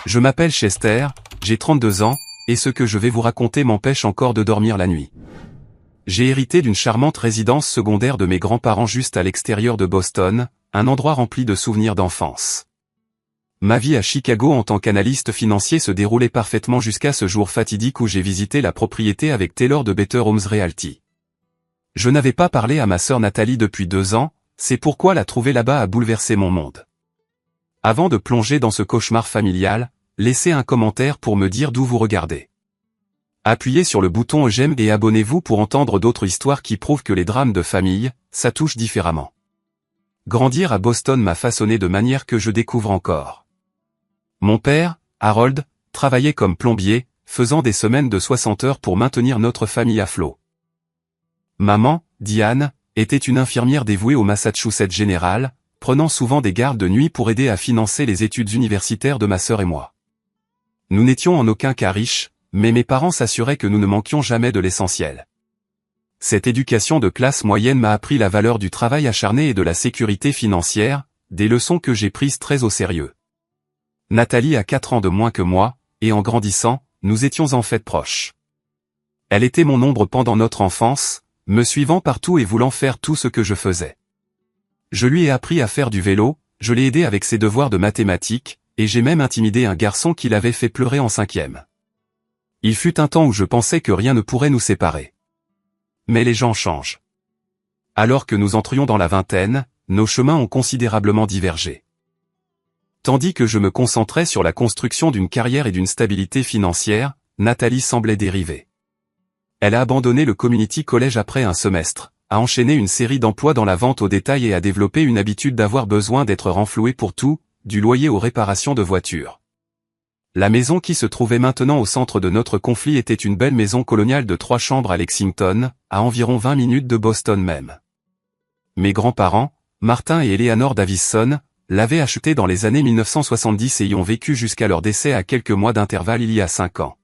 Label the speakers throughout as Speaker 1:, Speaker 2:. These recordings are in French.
Speaker 1: Je m'appelle Chester, j'ai 32 ans, et ce que je vais vous raconter m'empêche encore de dormir la nuit. J'ai hérité d'une charmante résidence secondaire de mes grands-parents juste à l'extérieur de Boston, un endroit rempli de souvenirs d'enfance. Ma vie à Chicago en tant qu'analyste financier se déroulait parfaitement jusqu'à ce jour fatidique où j'ai visité la propriété avec Taylor de Better Homes Realty. Je n'avais pas parlé à ma sœur Nathalie depuis 2 ans, c'est pourquoi la trouver là-bas a bouleversé mon monde. Avant de plonger dans ce cauchemar familial, laissez un commentaire pour me dire d'où vous regardez. Appuyez sur le bouton j'aime et abonnez-vous pour entendre d'autres histoires qui prouvent que les drames de famille, ça touche différemment. Grandir à Boston m'a façonné de manière que je découvre encore. Mon père, Harold, travaillait comme plombier, faisant des semaines de 60 heures pour maintenir notre famille à flot. Maman, Diane, était une infirmière dévouée au Massachusetts General, prenant souvent des gardes de nuit pour aider à financer les études universitaires de ma sœur et moi. Nous n'étions en aucun cas riches, mais mes parents s'assuraient que nous ne manquions jamais de l'essentiel. Cette éducation de classe moyenne m'a appris la valeur du travail acharné et de la sécurité financière, des leçons que j'ai prises très au sérieux. Nathalie a 4 ans de moins que moi, et en grandissant, nous étions en fait proches. Elle était mon ombre pendant notre enfance, me suivant partout et voulant faire tout ce que je faisais. Je lui ai appris à faire du vélo, je l'ai aidé avec ses devoirs de mathématiques, et j'ai même intimidé un garçon qui l'avait fait pleurer en 5e. Il fut un temps où je pensais que rien ne pourrait nous séparer. Mais les gens changent. Alors que nous entrions dans la vingtaine, nos chemins ont considérablement divergé. Tandis que je me concentrais sur la construction d'une carrière et d'une stabilité financière, Nathalie semblait dériver. Elle a abandonné le community college après un semestre, a enchaîné une série d'emplois dans la vente au détail et a développé une habitude d'avoir besoin d'être renflouée pour tout, du loyer aux réparations de voitures. La maison qui se trouvait maintenant au centre de notre conflit était une belle maison coloniale de 3 chambres à Lexington, à environ 20 minutes de Boston même. Mes grands-parents, Martin et Eleanor Davison, l'avaient achetée dans les années 1970 et y ont vécu jusqu'à leur décès à quelques mois d'intervalle il y a 5 ans.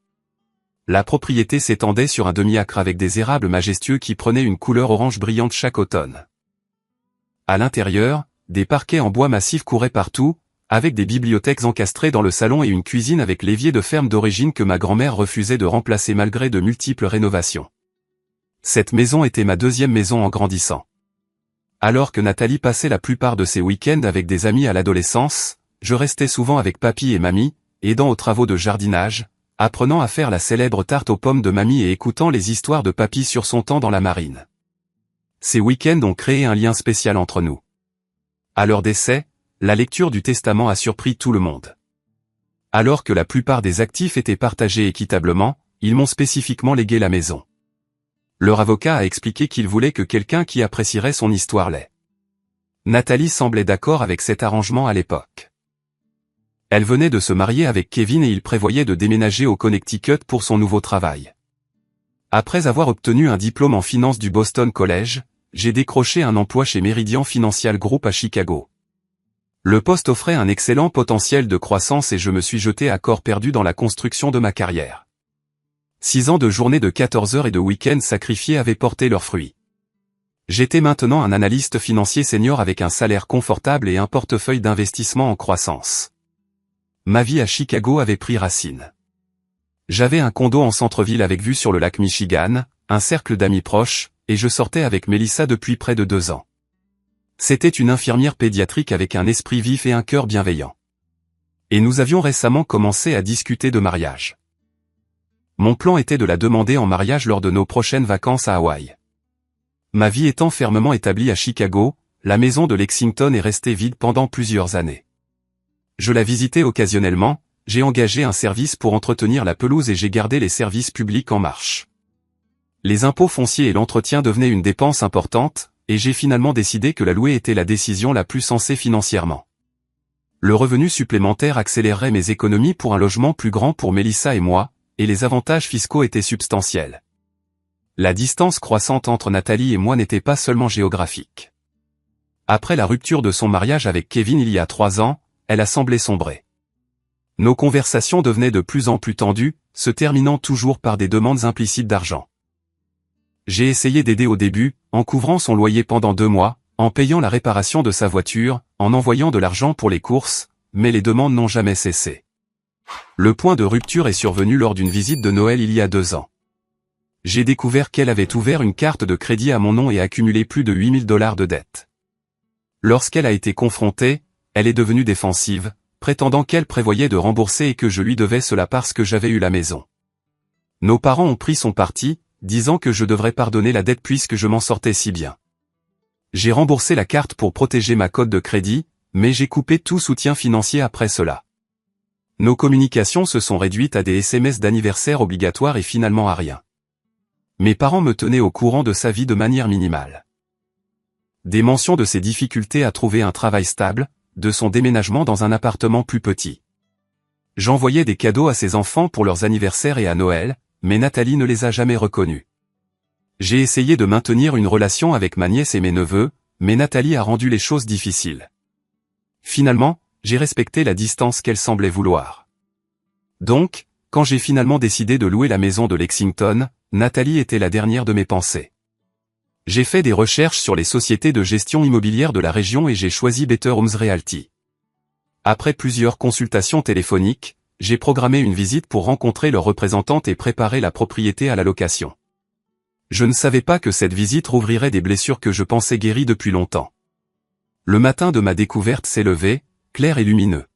Speaker 1: La propriété s'étendait sur un demi-acre avec des érables majestueux qui prenaient une couleur orange brillante chaque automne. À l'intérieur, des parquets en bois massif couraient partout, avec des bibliothèques encastrées dans le salon et une cuisine avec l'évier de ferme d'origine que ma grand-mère refusait de remplacer malgré de multiples rénovations. Cette maison était ma 2e maison en grandissant. Alors que Nathalie passait la plupart de ses week-ends avec des amis à l'adolescence, je restais souvent avec papy et mamie, aidant aux travaux de jardinage, apprenant à faire la célèbre tarte aux pommes de mamie et écoutant les histoires de papy sur son temps dans la marine. Ces week-ends ont créé un lien spécial entre nous. À leur décès, la lecture du testament a surpris tout le monde. Alors que la plupart des actifs étaient partagés équitablement, ils m'ont spécifiquement légué la maison. Leur avocat a expliqué qu'il voulait que quelqu'un qui apprécierait son histoire l'ait. Nathalie semblait d'accord avec cet arrangement à l'époque. Elle venait de se marier avec Kevin et il prévoyait de déménager au Connecticut pour son nouveau travail. Après avoir obtenu un diplôme en finance du Boston College, j'ai décroché un emploi chez Meridian Financial Group à Chicago. Le poste offrait un excellent potentiel de croissance et je me suis jeté à corps perdu dans la construction de ma carrière. 6 ans de journées de 14 heures et de week-ends sacrifiés avaient porté leurs fruits. J'étais maintenant un analyste financier senior avec un salaire confortable et un portefeuille d'investissement en croissance. Ma vie à Chicago avait pris racine. J'avais un condo en centre-ville avec vue sur le lac Michigan, un cercle d'amis proches, et je sortais avec Melissa depuis près de 2 ans. C'était une infirmière pédiatrique avec un esprit vif et un cœur bienveillant. Et nous avions récemment commencé à discuter de mariage. Mon plan était de la demander en mariage lors de nos prochaines vacances à Hawaï. Ma vie étant fermement établie à Chicago, la maison de Lexington est restée vide pendant plusieurs années. Je la visitais occasionnellement, j'ai engagé un service pour entretenir la pelouse et j'ai gardé les services publics en marche. Les impôts fonciers et l'entretien devenaient une dépense importante, et j'ai finalement décidé que la louer était la décision la plus sensée financièrement. Le revenu supplémentaire accélérerait mes économies pour un logement plus grand pour Melissa et moi, et les avantages fiscaux étaient substantiels. La distance croissante entre Nathalie et moi n'était pas seulement géographique. Après la rupture de son mariage avec Kevin il y a 3 ans, elle a semblé sombrer. Nos conversations devenaient de plus en plus tendues, se terminant toujours par des demandes implicites d'argent. J'ai essayé d'aider au début, en couvrant son loyer pendant 2 mois, en payant la réparation de sa voiture, en envoyant de l'argent pour les courses, mais les demandes n'ont jamais cessé. Le point de rupture est survenu lors d'une visite de Noël il y a 2 ans. J'ai découvert qu'elle avait ouvert une carte de crédit à mon nom et accumulé plus de 8 000 $ de dettes. Lorsqu'elle a été confrontée, elle est devenue défensive, prétendant qu'elle prévoyait de rembourser et que je lui devais cela parce que j'avais eu la maison. Nos parents ont pris son parti, disant que je devrais pardonner la dette puisque je m'en sortais si bien. J'ai remboursé la carte pour protéger ma cote de crédit, mais j'ai coupé tout soutien financier après cela. Nos communications se sont réduites à des SMS d'anniversaire obligatoires et finalement à rien. Mes parents me tenaient au courant de sa vie de manière minimale. Des mentions de ses difficultés à trouver un travail stable, de son déménagement dans un appartement plus petit. J'envoyais des cadeaux à ses enfants pour leurs anniversaires et à Noël, mais Nathalie ne les a jamais reconnus. J'ai essayé de maintenir une relation avec ma nièce et mes neveux, mais Nathalie a rendu les choses difficiles. Finalement, j'ai respecté la distance qu'elle semblait vouloir. Donc, quand j'ai finalement décidé de louer la maison de Lexington, Nathalie était la dernière de mes pensées. J'ai fait des recherches sur les sociétés de gestion immobilière de la région et j'ai choisi Better Homes Realty. Après plusieurs consultations téléphoniques, j'ai programmé une visite pour rencontrer leur représentante et préparer la propriété à la location. Je ne savais pas que cette visite rouvrirait des blessures que je pensais guéries depuis longtemps. Le matin de ma découverte s'est levé, clair et lumineux.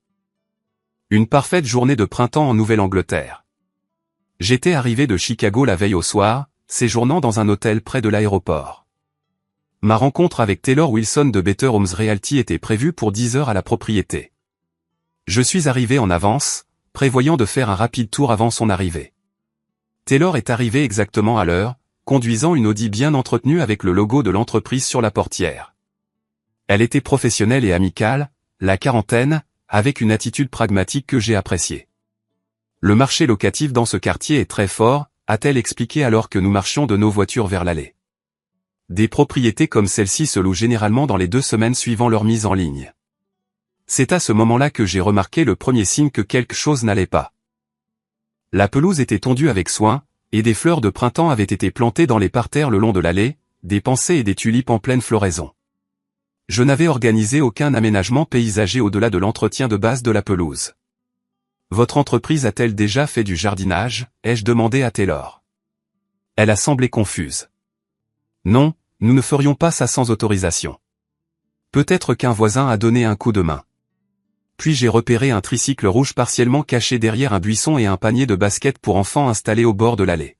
Speaker 1: Une parfaite journée de printemps en Nouvelle-Angleterre. J'étais arrivé de Chicago la veille au soir, séjournant dans un hôtel près de l'aéroport. Ma rencontre avec Taylor Wilson de Better Homes Realty était prévue pour 10 heures à la propriété. Je suis arrivé en avance, prévoyant de faire un rapide tour avant son arrivée. Taylor est arrivé exactement à l'heure, conduisant une Audi bien entretenue avec le logo de l'entreprise sur la portière. Elle était professionnelle et amicale, la quarantaine, avec une attitude pragmatique que j'ai appréciée. Le marché locatif dans ce quartier est très fort, a-t-elle expliqué alors que nous marchions de nos voitures vers l'allée. Des propriétés comme celle-ci se louent généralement dans les 2 semaines suivant leur mise en ligne. C'est à ce moment-là que j'ai remarqué le premier signe que quelque chose n'allait pas. La pelouse était tondue avec soin, et des fleurs de printemps avaient été plantées dans les parterres le long de l'allée, des pensées et des tulipes en pleine floraison. Je n'avais organisé aucun aménagement paysager au-delà de l'entretien de base de la pelouse. Votre entreprise a-t-elle déjà fait du jardinage, ai-je demandé à Taylor. Elle a semblé confuse. Non, nous ne ferions pas ça sans autorisation. Peut-être qu'un voisin a donné un coup de main. Puis j'ai repéré un tricycle rouge partiellement caché derrière un buisson et un panier de basket pour enfants installé au bord de l'allée.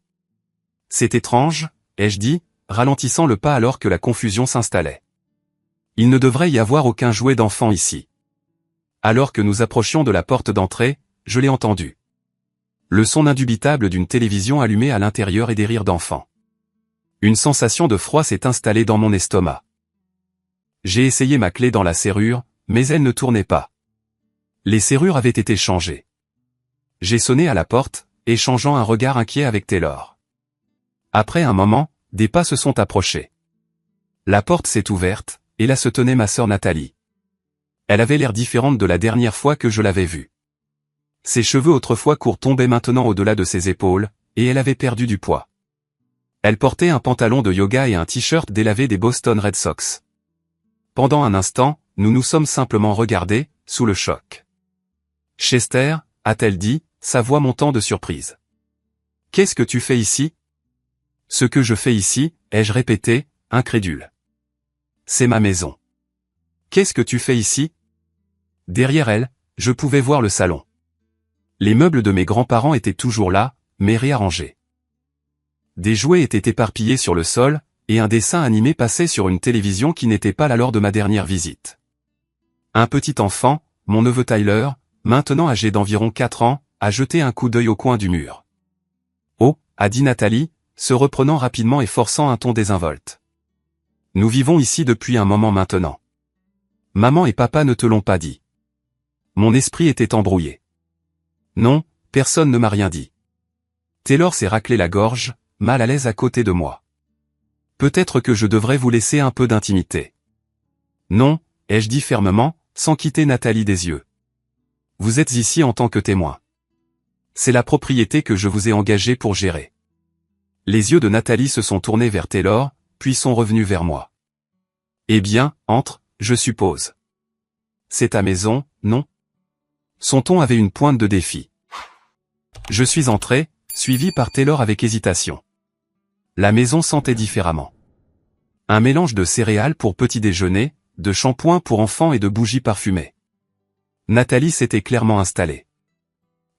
Speaker 1: C'est étrange, ai-je dit, ralentissant le pas alors que la confusion s'installait. Il ne devrait y avoir aucun jouet d'enfant ici. Alors que nous approchions de la porte d'entrée, je l'ai entendu. Le son indubitable d'une télévision allumée à l'intérieur et des rires d'enfants. Une sensation de froid s'est installée dans mon estomac. J'ai essayé ma clé dans la serrure, mais elle ne tournait pas. Les serrures avaient été changées. J'ai sonné à la porte, échangeant un regard inquiet avec Taylor. Après un moment, des pas se sont approchés. La porte s'est ouverte, et là se tenait ma sœur Nathalie. Elle avait l'air différente de la dernière fois que je l'avais vue. Ses cheveux autrefois courts tombaient maintenant au-delà de ses épaules, et elle avait perdu du poids. Elle portait un pantalon de yoga et un t-shirt délavé des Boston Red Sox. Pendant un instant, nous nous sommes simplement regardés, sous le choc. « Chester » a-t-elle dit, sa voix montant de surprise. « Qu'est-ce que tu fais ici ?»« Ce que je fais ici, ai-je répété, incrédule. C'est ma maison. »« Qu'est-ce que tu fais ici ?» Derrière elle, je pouvais voir le salon. Les meubles de mes grands-parents étaient toujours là, mais réarrangés. Des jouets étaient éparpillés sur le sol, et un dessin animé passait sur une télévision qui n'était pas là lors de ma dernière visite. Un petit enfant, mon neveu Tyler, maintenant âgé d'environ 4 ans, a jeté un coup d'œil au coin du mur. « Oh » a dit Nathalie, se reprenant rapidement et forçant un ton désinvolte. « Nous vivons ici depuis un moment maintenant. Maman et papa ne te l'ont pas dit. » Mon esprit était embrouillé. Non, personne ne m'a rien dit. Taylor s'est raclé la gorge, mal à l'aise à côté de moi. Peut-être que je devrais vous laisser un peu d'intimité. Non, ai-je dit fermement, sans quitter Nathalie des yeux. Vous êtes ici en tant que témoin. C'est la propriété que je vous ai engagée pour gérer. Les yeux de Nathalie se sont tournés vers Taylor, puis sont revenus vers moi. Eh bien, entre, je suppose. C'est ta maison, non ? Son ton avait une pointe de défi. Je suis entré, suivi par Taylor avec hésitation. La maison sentait différemment. Un mélange de céréales pour petit déjeuner, de shampoing pour enfants et de bougies parfumées. Nathalie s'était clairement installée.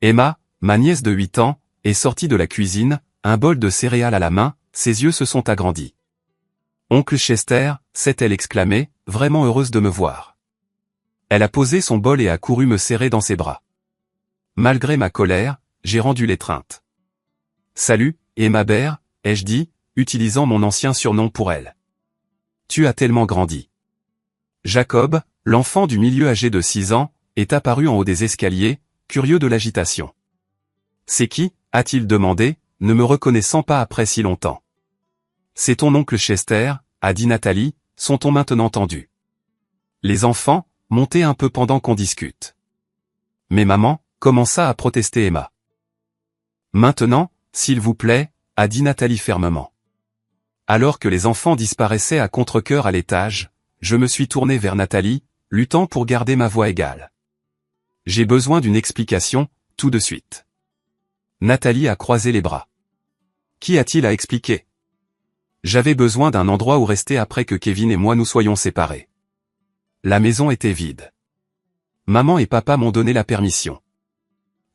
Speaker 1: Emma, ma nièce de 8 ans, est sortie de la cuisine, un bol de céréales à la main, ses yeux se sont agrandis. « Oncle Chester » s'est-elle exclamée, vraiment heureuse de me voir. Elle a posé son bol et a couru me serrer dans ses bras. Malgré ma colère, j'ai rendu l'étreinte. « Salut, Emma Bear » ai-je dit, utilisant mon ancien surnom pour elle. « Tu as tellement grandi. » Jacob, l'enfant du milieu âgé de 6 ans, est apparu en haut des escaliers, curieux de l'agitation. « C'est qui » a-t-il demandé, ne me reconnaissant pas après si longtemps. « C'est ton oncle Chester » a dit Nathalie, son ton maintenant tendu. Les enfants, montez un peu pendant qu'on discute. Mais maman, commença à protester Emma. « Maintenant, s'il vous plaît » a dit Nathalie fermement. Alors que les enfants disparaissaient à contre-cœur à l'étage, je me suis tourné vers Nathalie, luttant pour garder ma voix égale. J'ai besoin d'une explication, tout de suite. Nathalie a croisé les bras. Qu'y a-t-il à expliquer? J'avais besoin d'un endroit où rester après que Kevin et moi nous soyons séparés. La maison était vide. Maman et papa m'ont donné la permission.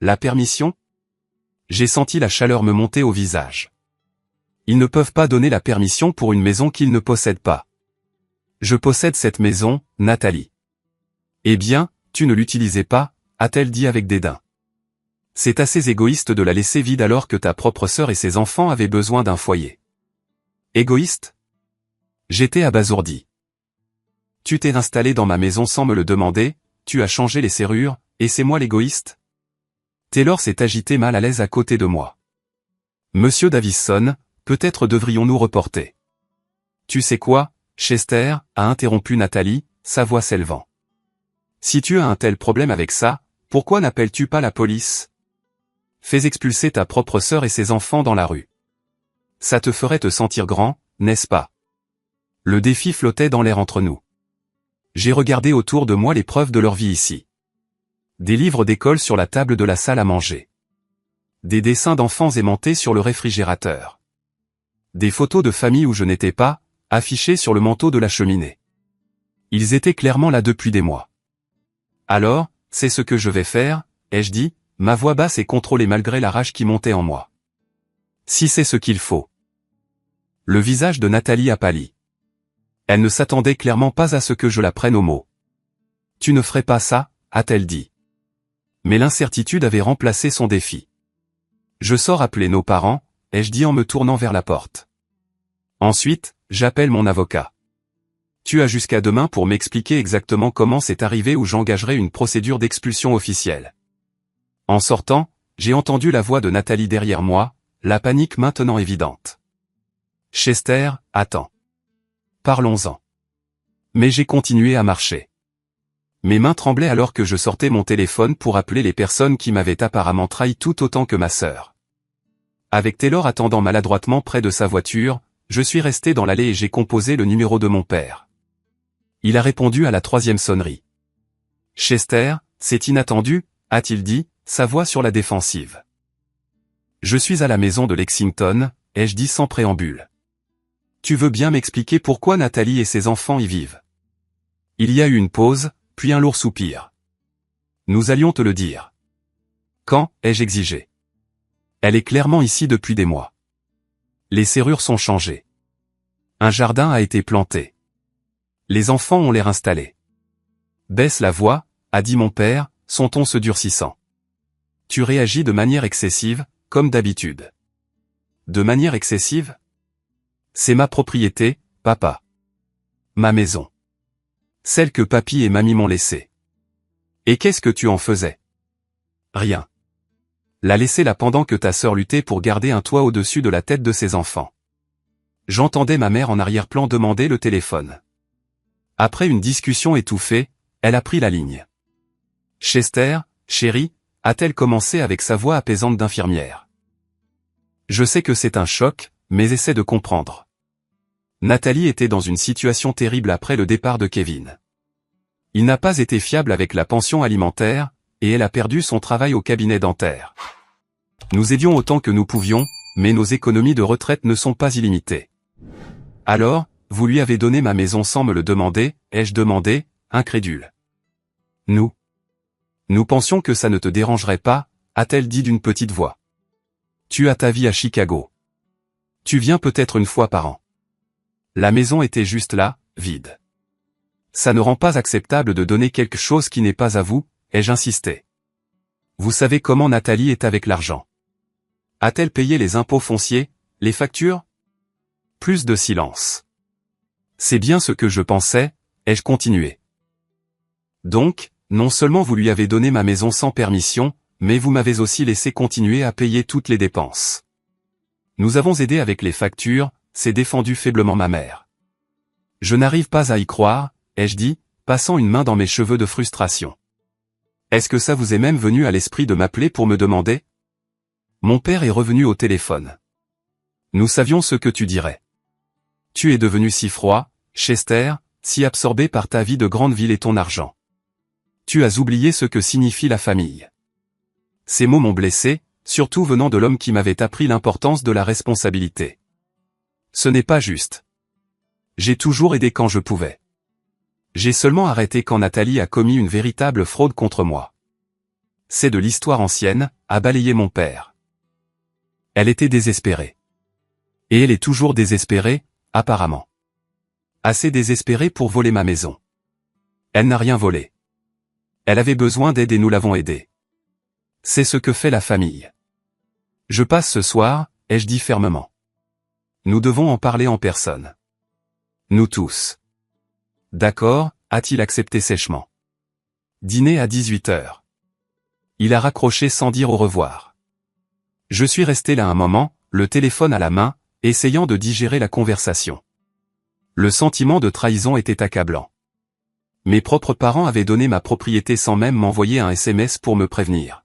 Speaker 1: La permission? J'ai senti la chaleur me monter au visage. Ils ne peuvent pas donner la permission pour une maison qu'ils ne possèdent pas. Je possède cette maison, Nathalie. Eh bien, tu ne l'utilisais pas, a-t-elle dit avec dédain. C'est assez égoïste de la laisser vide alors que ta propre sœur et ses enfants avaient besoin d'un foyer. Égoïste? J'étais abasourdi. Tu t'es installé dans ma maison sans me le demander, tu as changé les serrures, et c'est moi l'égoïste? Taylor s'est agité mal à l'aise à côté de moi. Monsieur Davison, peut-être devrions-nous reporter. Tu sais quoi, Chester, a interrompu Nathalie, sa voix s'élevant. Si tu as un tel problème avec ça, pourquoi n'appelles-tu pas la police? Fais expulser ta propre sœur et ses enfants dans la rue. Ça te ferait te sentir grand, n'est-ce pas? Le défi flottait dans l'air entre nous. J'ai regardé autour de moi les preuves de leur vie ici. Des livres d'école sur la table de la salle à manger. Des dessins d'enfants aimantés sur le réfrigérateur. Des photos de famille où je n'étais pas, affichées sur le manteau de la cheminée. Ils étaient clairement là depuis des mois. Alors, c'est ce que je vais faire, ai-je dit, ma voix basse et contrôlée malgré la rage qui montait en moi. Si c'est ce qu'il faut. Le visage de Nathalie a pâli. Elle ne s'attendait clairement pas à ce que je la prenne au mot. Tu ne ferais pas ça, a-t-elle dit. Mais l'incertitude avait remplacé son défi. Je sors appeler nos parents, ai-je dit en me tournant vers la porte. Ensuite, j'appelle mon avocat. Tu as jusqu'à demain pour m'expliquer exactement comment c'est arrivé ou j'engagerai une procédure d'expulsion officielle. En sortant, j'ai entendu la voix de Nathalie derrière moi, la panique maintenant évidente. Chester, attends. Parlons-en. Mais j'ai continué à marcher. Mes mains tremblaient alors que je sortais mon téléphone pour appeler les personnes qui m'avaient apparemment trahi tout autant que ma sœur. Avec Taylor attendant maladroitement près de sa voiture, je suis resté dans l'allée et j'ai composé le numéro de mon père. Il a répondu à la 3e sonnerie. Chester, c'est inattendu, a-t-il dit, sa voix sur la défensive. Je suis à la maison de Lexington, ai-je dit sans préambule. Tu veux bien m'expliquer pourquoi Nathalie et ses enfants y vivent? Il y a eu une pause, puis un lourd soupir. Nous allions te le dire. Quand, ai-je exigé. Elle est clairement ici depuis des mois. Les serrures sont changées. Un jardin a été planté. Les enfants ont l'air installés. Baisse la voix, a dit mon père, son ton se durcissant. Tu réagis de manière excessive, comme d'habitude. De manière excessive? C'est ma propriété, papa. Ma maison. Celle que papy et mamie m'ont laissée. Et qu'est-ce que tu en faisais? Rien. La laisser là pendant que ta sœur luttait pour garder un toit au-dessus de la tête de ses enfants. J'entendais ma mère en arrière-plan demander le téléphone. Après une discussion étouffée, elle a pris la ligne. Chester, chérie, a-t-elle commencé avec sa voix apaisante d'infirmière. Je sais que c'est un choc, mais essaie de comprendre. Nathalie était dans une situation terrible après le départ de Kevin. Il n'a pas été fiable avec la pension alimentaire, et elle a perdu son travail au cabinet dentaire. Nous aidions autant que nous pouvions, mais nos économies de retraite ne sont pas illimitées. Alors, vous lui avez donné ma maison sans me le demander, ai-je demandé, incrédule. Nous pensions que ça ne te dérangerait pas, a-t-elle dit d'une petite voix. Tu as ta vie à Chicago. Tu viens peut-être une fois par an. La maison était juste là, vide. Ça ne rend pas acceptable de donner quelque chose qui n'est pas à vous, ai-je insisté. Vous savez comment Nathalie est avec l'argent. A-t-elle payé les impôts fonciers, les factures? Plus de silence. C'est bien ce que je pensais, ai-je continué. Donc, non seulement vous lui avez donné ma maison sans permission, mais vous m'avez aussi laissé continuer à payer toutes les dépenses. Nous avons aidé avec les factures, s'est défendu faiblement ma mère. Je n'arrive pas à y croire, ai-je dit, passant une main dans mes cheveux de frustration. Est-ce que ça vous est même venu à l'esprit de m'appeler pour me demander? Mon père est revenu au téléphone. Nous savions ce que tu dirais. Tu es devenu si froid, Chester, si absorbé par ta vie de grande ville et ton argent. Tu as oublié ce que signifie la famille. Ces mots m'ont blessé, surtout venant de l'homme qui m'avait appris l'importance de la responsabilité. Ce n'est pas juste. J'ai toujours aidé quand je pouvais. J'ai seulement arrêté quand Nathalie a commis une véritable fraude contre moi. C'est de l'histoire ancienne, a balayé mon père. Elle était désespérée. Et elle est toujours désespérée, apparemment. Assez désespérée pour voler ma maison. Elle n'a rien volé. Elle avait besoin d'aide et nous l'avons aidée. C'est ce que fait la famille. Je passe ce soir, ai-je dit fermement. Nous devons en parler en personne. Nous tous. D'accord, a-t-il accepté sèchement. Dîner à 18h. Il a raccroché sans dire au revoir. Je suis resté là un moment, le téléphone à la main, essayant de digérer la conversation. Le sentiment de trahison était accablant. Mes propres parents avaient donné ma propriété sans même m'envoyer un SMS pour me prévenir.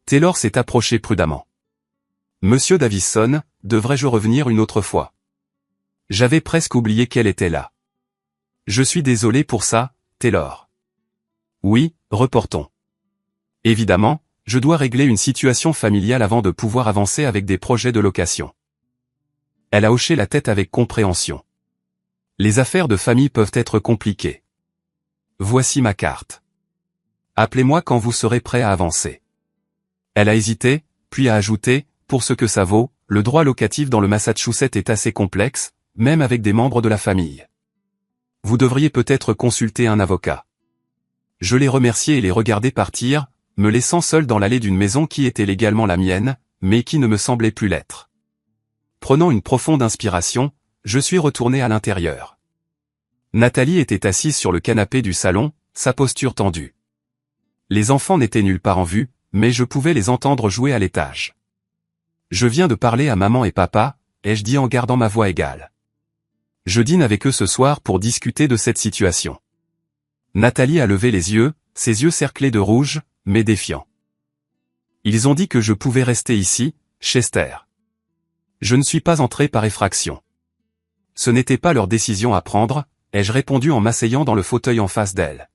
Speaker 1: Taylor s'est approché prudemment. Monsieur Davison, devrais-je revenir une autre fois? J'avais presque oublié qu'elle était là. Je suis désolé pour ça, Taylor. Oui, reportons. Évidemment, je dois régler une situation familiale avant de pouvoir avancer avec des projets de location. Elle a hoché la tête avec compréhension. Les affaires de famille peuvent être compliquées. Voici ma carte. Appelez-moi quand vous serez prêt à avancer. Elle a hésité, puis a ajouté, pour ce que ça vaut, le droit locatif dans le Massachusetts est assez complexe, même avec des membres de la famille. Vous devriez peut-être consulter un avocat. Je les remerciai et les regardai partir, me laissant seul dans l'allée d'une maison qui était légalement la mienne, mais qui ne me semblait plus l'être. Prenant une profonde inspiration, je suis retourné à l'intérieur. Nathalie était assise sur le canapé du salon, sa posture tendue. Les enfants n'étaient nulle part en vue, mais je pouvais les entendre jouer à l'étage. Je viens de parler à maman et papa, ai-je dit en gardant ma voix égale. Je dîne avec eux ce soir pour discuter de cette situation. Nathalie a levé les yeux, ses yeux cerclés de rouge, mais défiants. Ils ont dit que je pouvais rester ici, Chester. Je ne suis pas entré par effraction. Ce n'était pas leur décision à prendre, ai-je répondu en m'asseyant dans le fauteuil en face d'elle.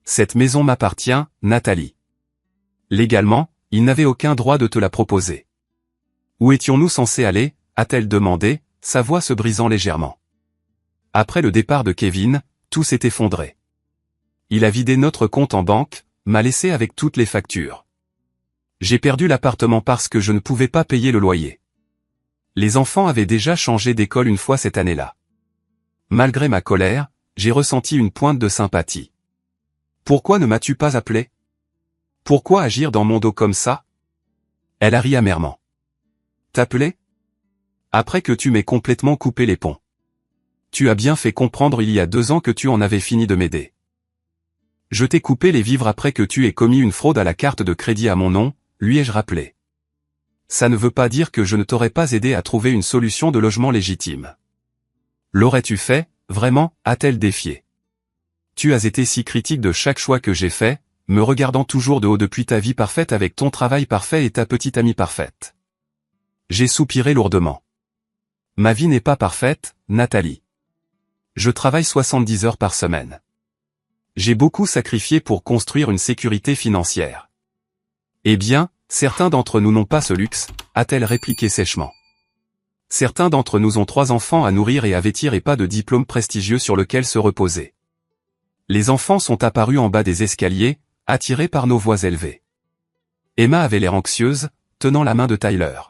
Speaker 1: Cette maison m'appartient, Nathalie. Légalement, ils n'avaient aucun droit de te la proposer. Où étions-nous censés aller, a-t-elle demandé, sa voix se brisant légèrement. Après le départ de Kevin, tout s'est effondré. Il a vidé notre compte en banque, m'a laissé avec toutes les factures. J'ai perdu l'appartement parce que je ne pouvais pas payer le loyer. Les enfants avaient déjà changé d'école une fois cette année-là. Malgré ma colère, j'ai ressenti une pointe de sympathie. Pourquoi ne m'as-tu pas appelé? Pourquoi agir dans mon dos comme ça? Elle a ri amèrement. T'appeler? Après que tu m'aies complètement coupé les ponts. Tu as bien fait comprendre il y a 2 ans que tu en avais fini de m'aider. Je t'ai coupé les vivres après que tu aies commis une fraude à la carte de crédit à mon nom, lui ai-je rappelé. Ça ne veut pas dire que je ne t'aurais pas aidé à trouver une solution de logement légitime. L'aurais-tu fait, vraiment, a-t-elle défié. Tu as été si critique de chaque choix que j'ai fait, me regardant toujours de haut depuis ta vie parfaite avec ton travail parfait et ta petite amie parfaite. J'ai soupiré lourdement. Ma vie n'est pas parfaite, Nathalie. Je travaille 70 heures par semaine. J'ai beaucoup sacrifié pour construire une sécurité financière. Eh bien, Certains d'entre nous n'ont pas ce luxe, a-t-elle répliqué sèchement. Certains d'entre nous ont 3 enfants à nourrir et à vêtir et pas de diplôme prestigieux sur lequel se reposer. Les enfants sont apparus en bas des escaliers, attirés par nos voix élevées. Emma avait l'air anxieuse, tenant la main de Tyler.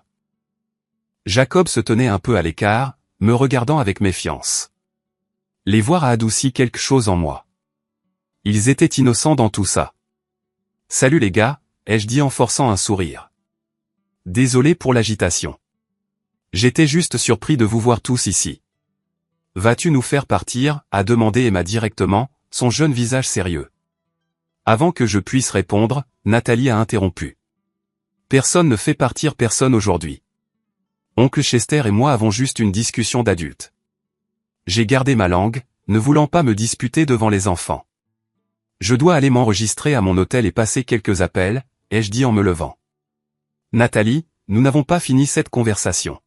Speaker 1: Jacob se tenait un peu à l'écart, me regardant avec méfiance. Les voir a adouci quelque chose en moi. Ils étaient innocents dans tout ça. « Salut les gars », ai-je dit en forçant un sourire. « Désolé pour l'agitation. J'étais juste surpris de vous voir tous ici. »« Vas-tu nous faire partir ?» a demandé Emma directement, son jeune visage sérieux. Avant que je puisse répondre, Nathalie a interrompu. « Personne ne fait partir personne aujourd'hui. Oncle Chester et moi avons juste une discussion d'adultes. » J'ai gardé ma langue, ne voulant pas me disputer devant les enfants. « Je dois aller m'enregistrer à mon hôtel et passer quelques appels », ai-je dit en me levant. « Nathalie, nous n'avons pas fini cette conversation.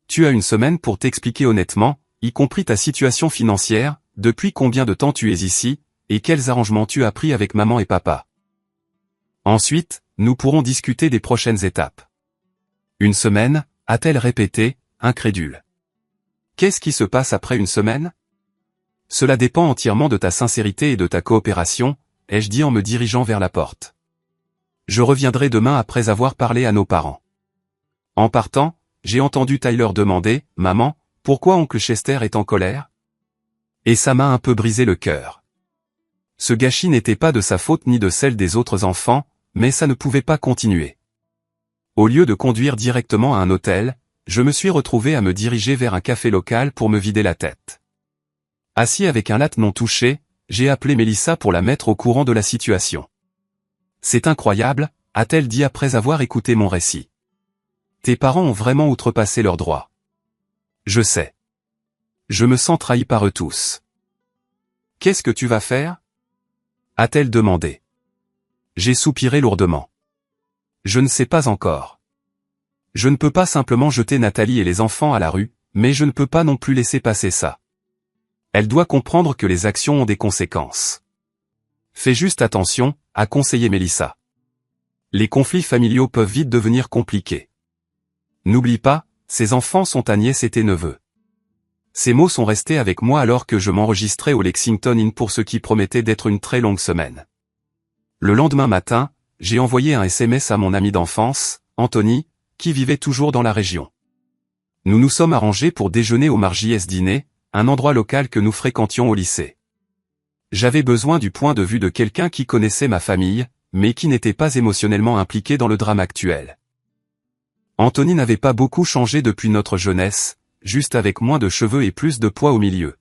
Speaker 1: Tu as une semaine pour t'expliquer honnêtement, y compris ta situation financière, depuis combien de temps tu es ici, et quels arrangements tu as pris avec maman et papa. Ensuite, nous pourrons discuter des prochaines étapes. » Une semaine, a-t-elle répété, incrédule. Qu'est-ce qui se passe après une semaine? Cela dépend entièrement de ta sincérité et de ta coopération, ai-je dit en me dirigeant vers la porte. Je reviendrai demain après avoir parlé à nos parents. En partant, j'ai entendu Tyler demander, « Maman, pourquoi oncle Chester est en colère ?» Et ça m'a un peu brisé le cœur. Ce gâchis n'était pas de sa faute ni de celle des autres enfants, mais ça ne pouvait pas continuer. Au lieu de conduire directement à un hôtel, je me suis retrouvé à me diriger vers un café local pour me vider la tête. Assis avec un latte non touché, j'ai appelé Mélissa pour la mettre au courant de la situation. « C'est incroyable », a-t-elle dit après avoir écouté mon récit. « Tes parents ont vraiment outrepassé leurs droits. »« Je sais. Je me sens trahi par eux tous. »« Qu'est-ce que tu vas faire ?» a-t-elle demandé. J'ai soupiré lourdement. « Je ne sais pas encore. Je ne peux pas simplement jeter Nathalie et les enfants à la rue, mais je ne peux pas non plus laisser passer ça. Elle doit comprendre que les actions ont des conséquences. Fais juste attention, a conseillé Mélissa. Les conflits familiaux peuvent vite devenir compliqués. N'oublie pas, ces enfants sont ta nièce et tes neveux. Ces mots sont restés avec moi alors que je m'enregistrais au Lexington Inn pour ce qui promettait d'être une très longue semaine. Le lendemain matin, j'ai envoyé un SMS à mon ami d'enfance, Anthony, qui vivait toujours dans la région. Nous nous sommes arrangés pour déjeuner au Margies Dîner, un endroit local que nous fréquentions au lycée. J'avais besoin du point de vue de quelqu'un qui connaissait ma famille, mais qui n'était pas émotionnellement impliqué dans le drame actuel. Anthony n'avait pas beaucoup changé depuis notre jeunesse, juste avec moins de cheveux et plus de poids au milieu.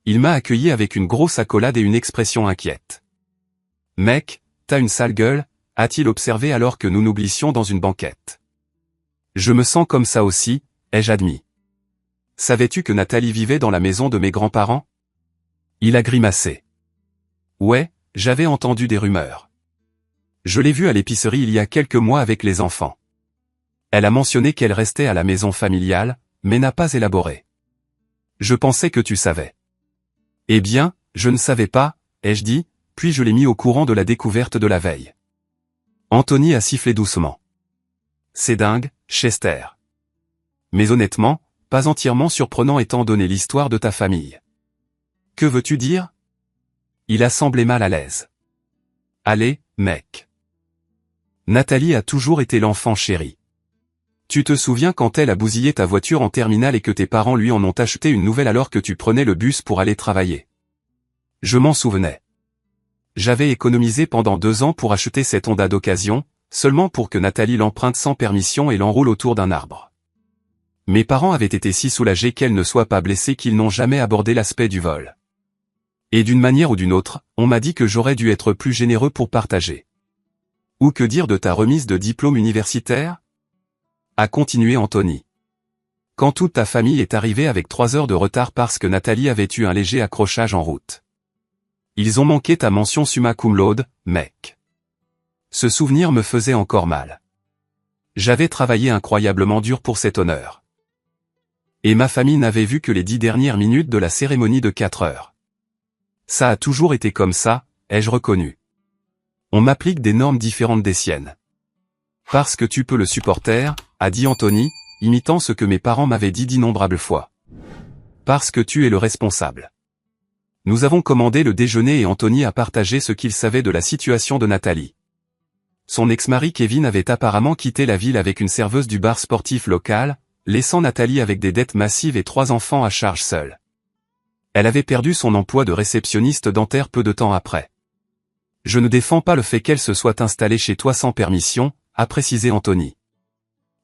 Speaker 1: Il m'a accueilli avec une grosse accolade et une expression inquiète. « Mec, t'as une sale gueule », a-t-il observé alors que nous nous glissions dans une banquette. « Je me sens comme ça aussi », ai-je admis. « Savais-tu que Nathalie vivait dans la maison de mes grands-parents ?» Il a grimacé. « Ouais, j'avais entendu des rumeurs. Je l'ai vue à l'épicerie il y a quelques mois avec les enfants. Elle a mentionné qu'elle restait à la maison familiale, mais n'a pas élaboré. Je pensais que tu savais. » « Eh bien, je ne savais pas, ai-je dit, puis je l'ai mis au courant de la découverte de la veille. » Anthony a sifflé doucement. « C'est dingue, Chester. Mais honnêtement, pas entièrement surprenant étant donné l'histoire de ta famille. Que veux-tu dire ?» Il a semblé mal à l'aise. « Allez, mec. Nathalie a toujours été l'enfant chéri. Tu te souviens quand elle a bousillé ta voiture en terminale et que tes parents lui en ont acheté une nouvelle alors que tu prenais le bus pour aller travailler? Je m'en souvenais. J'avais économisé pendant 2 ans pour acheter cette Honda d'occasion, seulement pour que Nathalie l'emprunte sans permission et l'enroule autour d'un arbre. Mes parents avaient été si soulagés qu'elle ne soit pas blessée qu'ils n'ont jamais abordé l'aspect du vol. Et d'une manière ou d'une autre, on m'a dit que j'aurais dû être plus généreux pour partager. Ou que dire de ta remise de diplôme universitaire ? A continué Anthony. Quand toute ta famille est arrivée avec 3 heures de retard parce que Nathalie avait eu un léger accrochage en route. Ils ont manqué ta mention summa cum laude, mec. Ce souvenir me faisait encore mal. J'avais travaillé incroyablement dur pour cet honneur. Et ma famille n'avait vu que les 10 dernières minutes de la cérémonie de 4 heures. Ça a toujours été comme ça, ai-je reconnu. On m'applique des normes différentes des siennes. Parce que tu peux le supporter, a dit Anthony, imitant ce que mes parents m'avaient dit d'innombrables fois. Parce que tu es le responsable. Nous avons commandé le déjeuner et Anthony a partagé ce qu'il savait de la situation de Nathalie. Son ex-mari Kevin avait apparemment quitté la ville avec une serveuse du bar sportif local, laissant Nathalie avec des dettes massives et 3 enfants à charge seule. Elle avait perdu son emploi de réceptionniste dentaire peu de temps après. Je ne défends pas le fait qu'elle se soit installée chez toi sans permission, a précisé Anthony.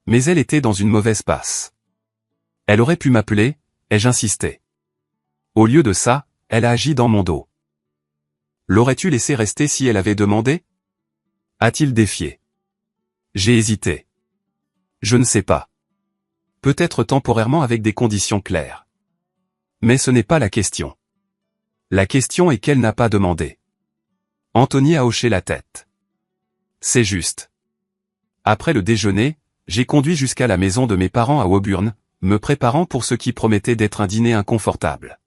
Speaker 1: Mais elle était dans une mauvaise passe. Elle aurait pu m'appeler, ai-je insisté. Au lieu de ça, elle a agi dans mon dos. L'aurais-tu laissé rester si elle avait demandé? A-t-il défié? J'ai hésité. Je ne sais pas. Peut-être temporairement avec des conditions claires. Mais ce n'est pas la question. La question est qu'elle n'a pas demandé. Anthony a hoché la tête. C'est juste. Après le déjeuner, j'ai conduit jusqu'à la maison de mes parents à Woburn, me préparant pour ce qui promettait d'être un dîner inconfortable.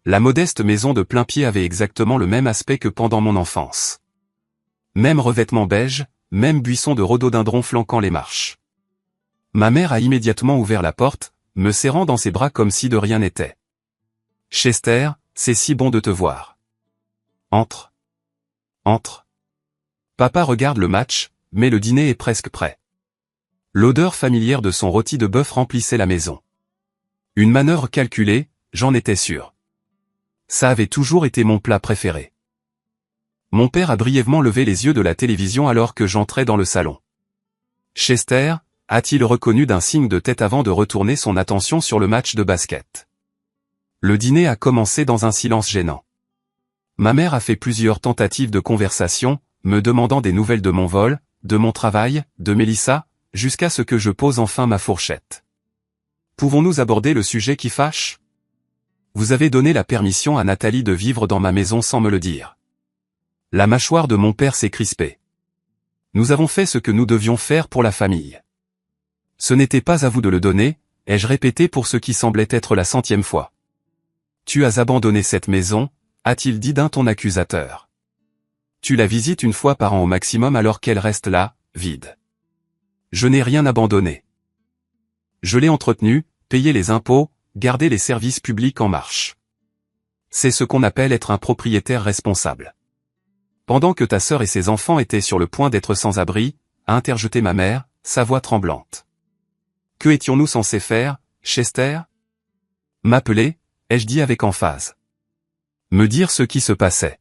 Speaker 1: La modeste maison de plain-pied avait exactement le même aspect que pendant mon enfance. Même revêtement beige, même buisson de rhododendron flanquant les marches. Ma mère a immédiatement ouvert la porte, me serrant dans ses bras comme si de rien n'était. « Chester, c'est si bon de te voir. Entre. Entre. » Papa regarde le match, mais le dîner est presque prêt. L'odeur familière de son rôti de bœuf remplissait la maison. Une manœuvre calculée, j'en étais sûr. Ça avait toujours été mon plat préféré. Mon père a brièvement levé les yeux de la télévision alors que j'entrais dans le salon. Chester, a-t-il reconnu d'un signe de tête avant de retourner son attention sur le match de basket. Le dîner a commencé dans un silence gênant. Ma mère a fait plusieurs tentatives de conversation, me demandant des nouvelles de mon vol, de mon travail, de Mélissa, jusqu'à ce que je pose enfin ma fourchette. Pouvons-nous aborder le sujet qui fâche? Vous avez donné la permission à Nathalie de vivre dans ma maison sans me le dire. La mâchoire de mon père s'est crispée. Nous avons fait ce que nous devions faire pour la famille. Ce n'était pas à vous de le donner, ai-je répété pour ce qui semblait être la 100e fois. Tu as abandonné cette maison, a-t-il dit d'un ton accusateur. Tu la visites une fois par an au maximum alors qu'elle reste là, vide. Je n'ai rien abandonné. Je l'ai entretenue, payé les impôts, gardé les services publics en marche. C'est ce qu'on appelle être un propriétaire responsable. Pendant que ta sœur et ses enfants étaient sur le point d'être sans abri, a interjeté ma mère, sa voix tremblante. Que étions-nous censés faire, Chester? M'appeler, ai-je dit avec emphase. Me dire ce qui se passait.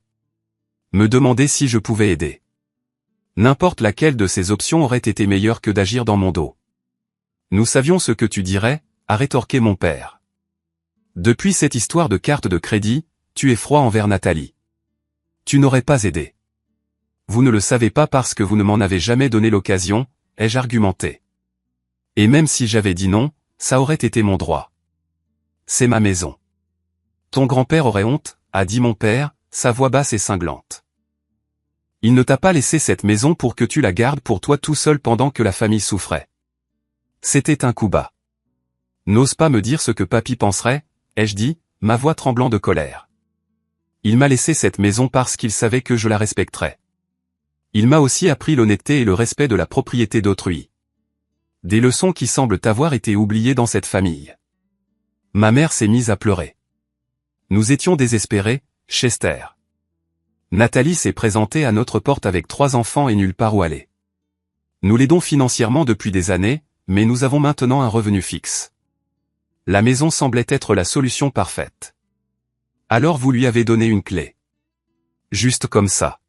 Speaker 1: Me demander si je pouvais aider. N'importe laquelle de ces options aurait été meilleure que d'agir dans mon dos. Nous savions ce que tu dirais, a rétorqué mon père. Depuis cette histoire de carte de crédit, tu es froid envers Nathalie. Tu n'aurais pas aidé. Vous ne le savez pas parce que vous ne m'en avez jamais donné l'occasion, ai-je argumenté. Et même si j'avais dit non, ça aurait été mon droit. C'est ma maison. Ton grand-père aurait honte, a dit mon père, sa voix basse et cinglante. Il ne t'a pas laissé cette maison pour que tu la gardes pour toi tout seul pendant que la famille souffrait. C'était un coup bas. N'ose pas me dire ce que papy penserait, ai-je dit, ma voix tremblant de colère. Il m'a laissé cette maison parce qu'il savait que je la respecterais. Il m'a aussi appris l'honnêteté et le respect de la propriété d'autrui. Des leçons qui semblent avoir été oubliées dans cette famille. Ma mère s'est mise à pleurer. Nous étions désespérés, Chester. Nathalie s'est présentée à notre porte avec 3 enfants et nulle part où aller. Nous l'aidons financièrement depuis des années, mais nous avons maintenant un revenu fixe. La maison semblait être la solution parfaite. Alors vous lui avez donné une clé. Juste comme ça.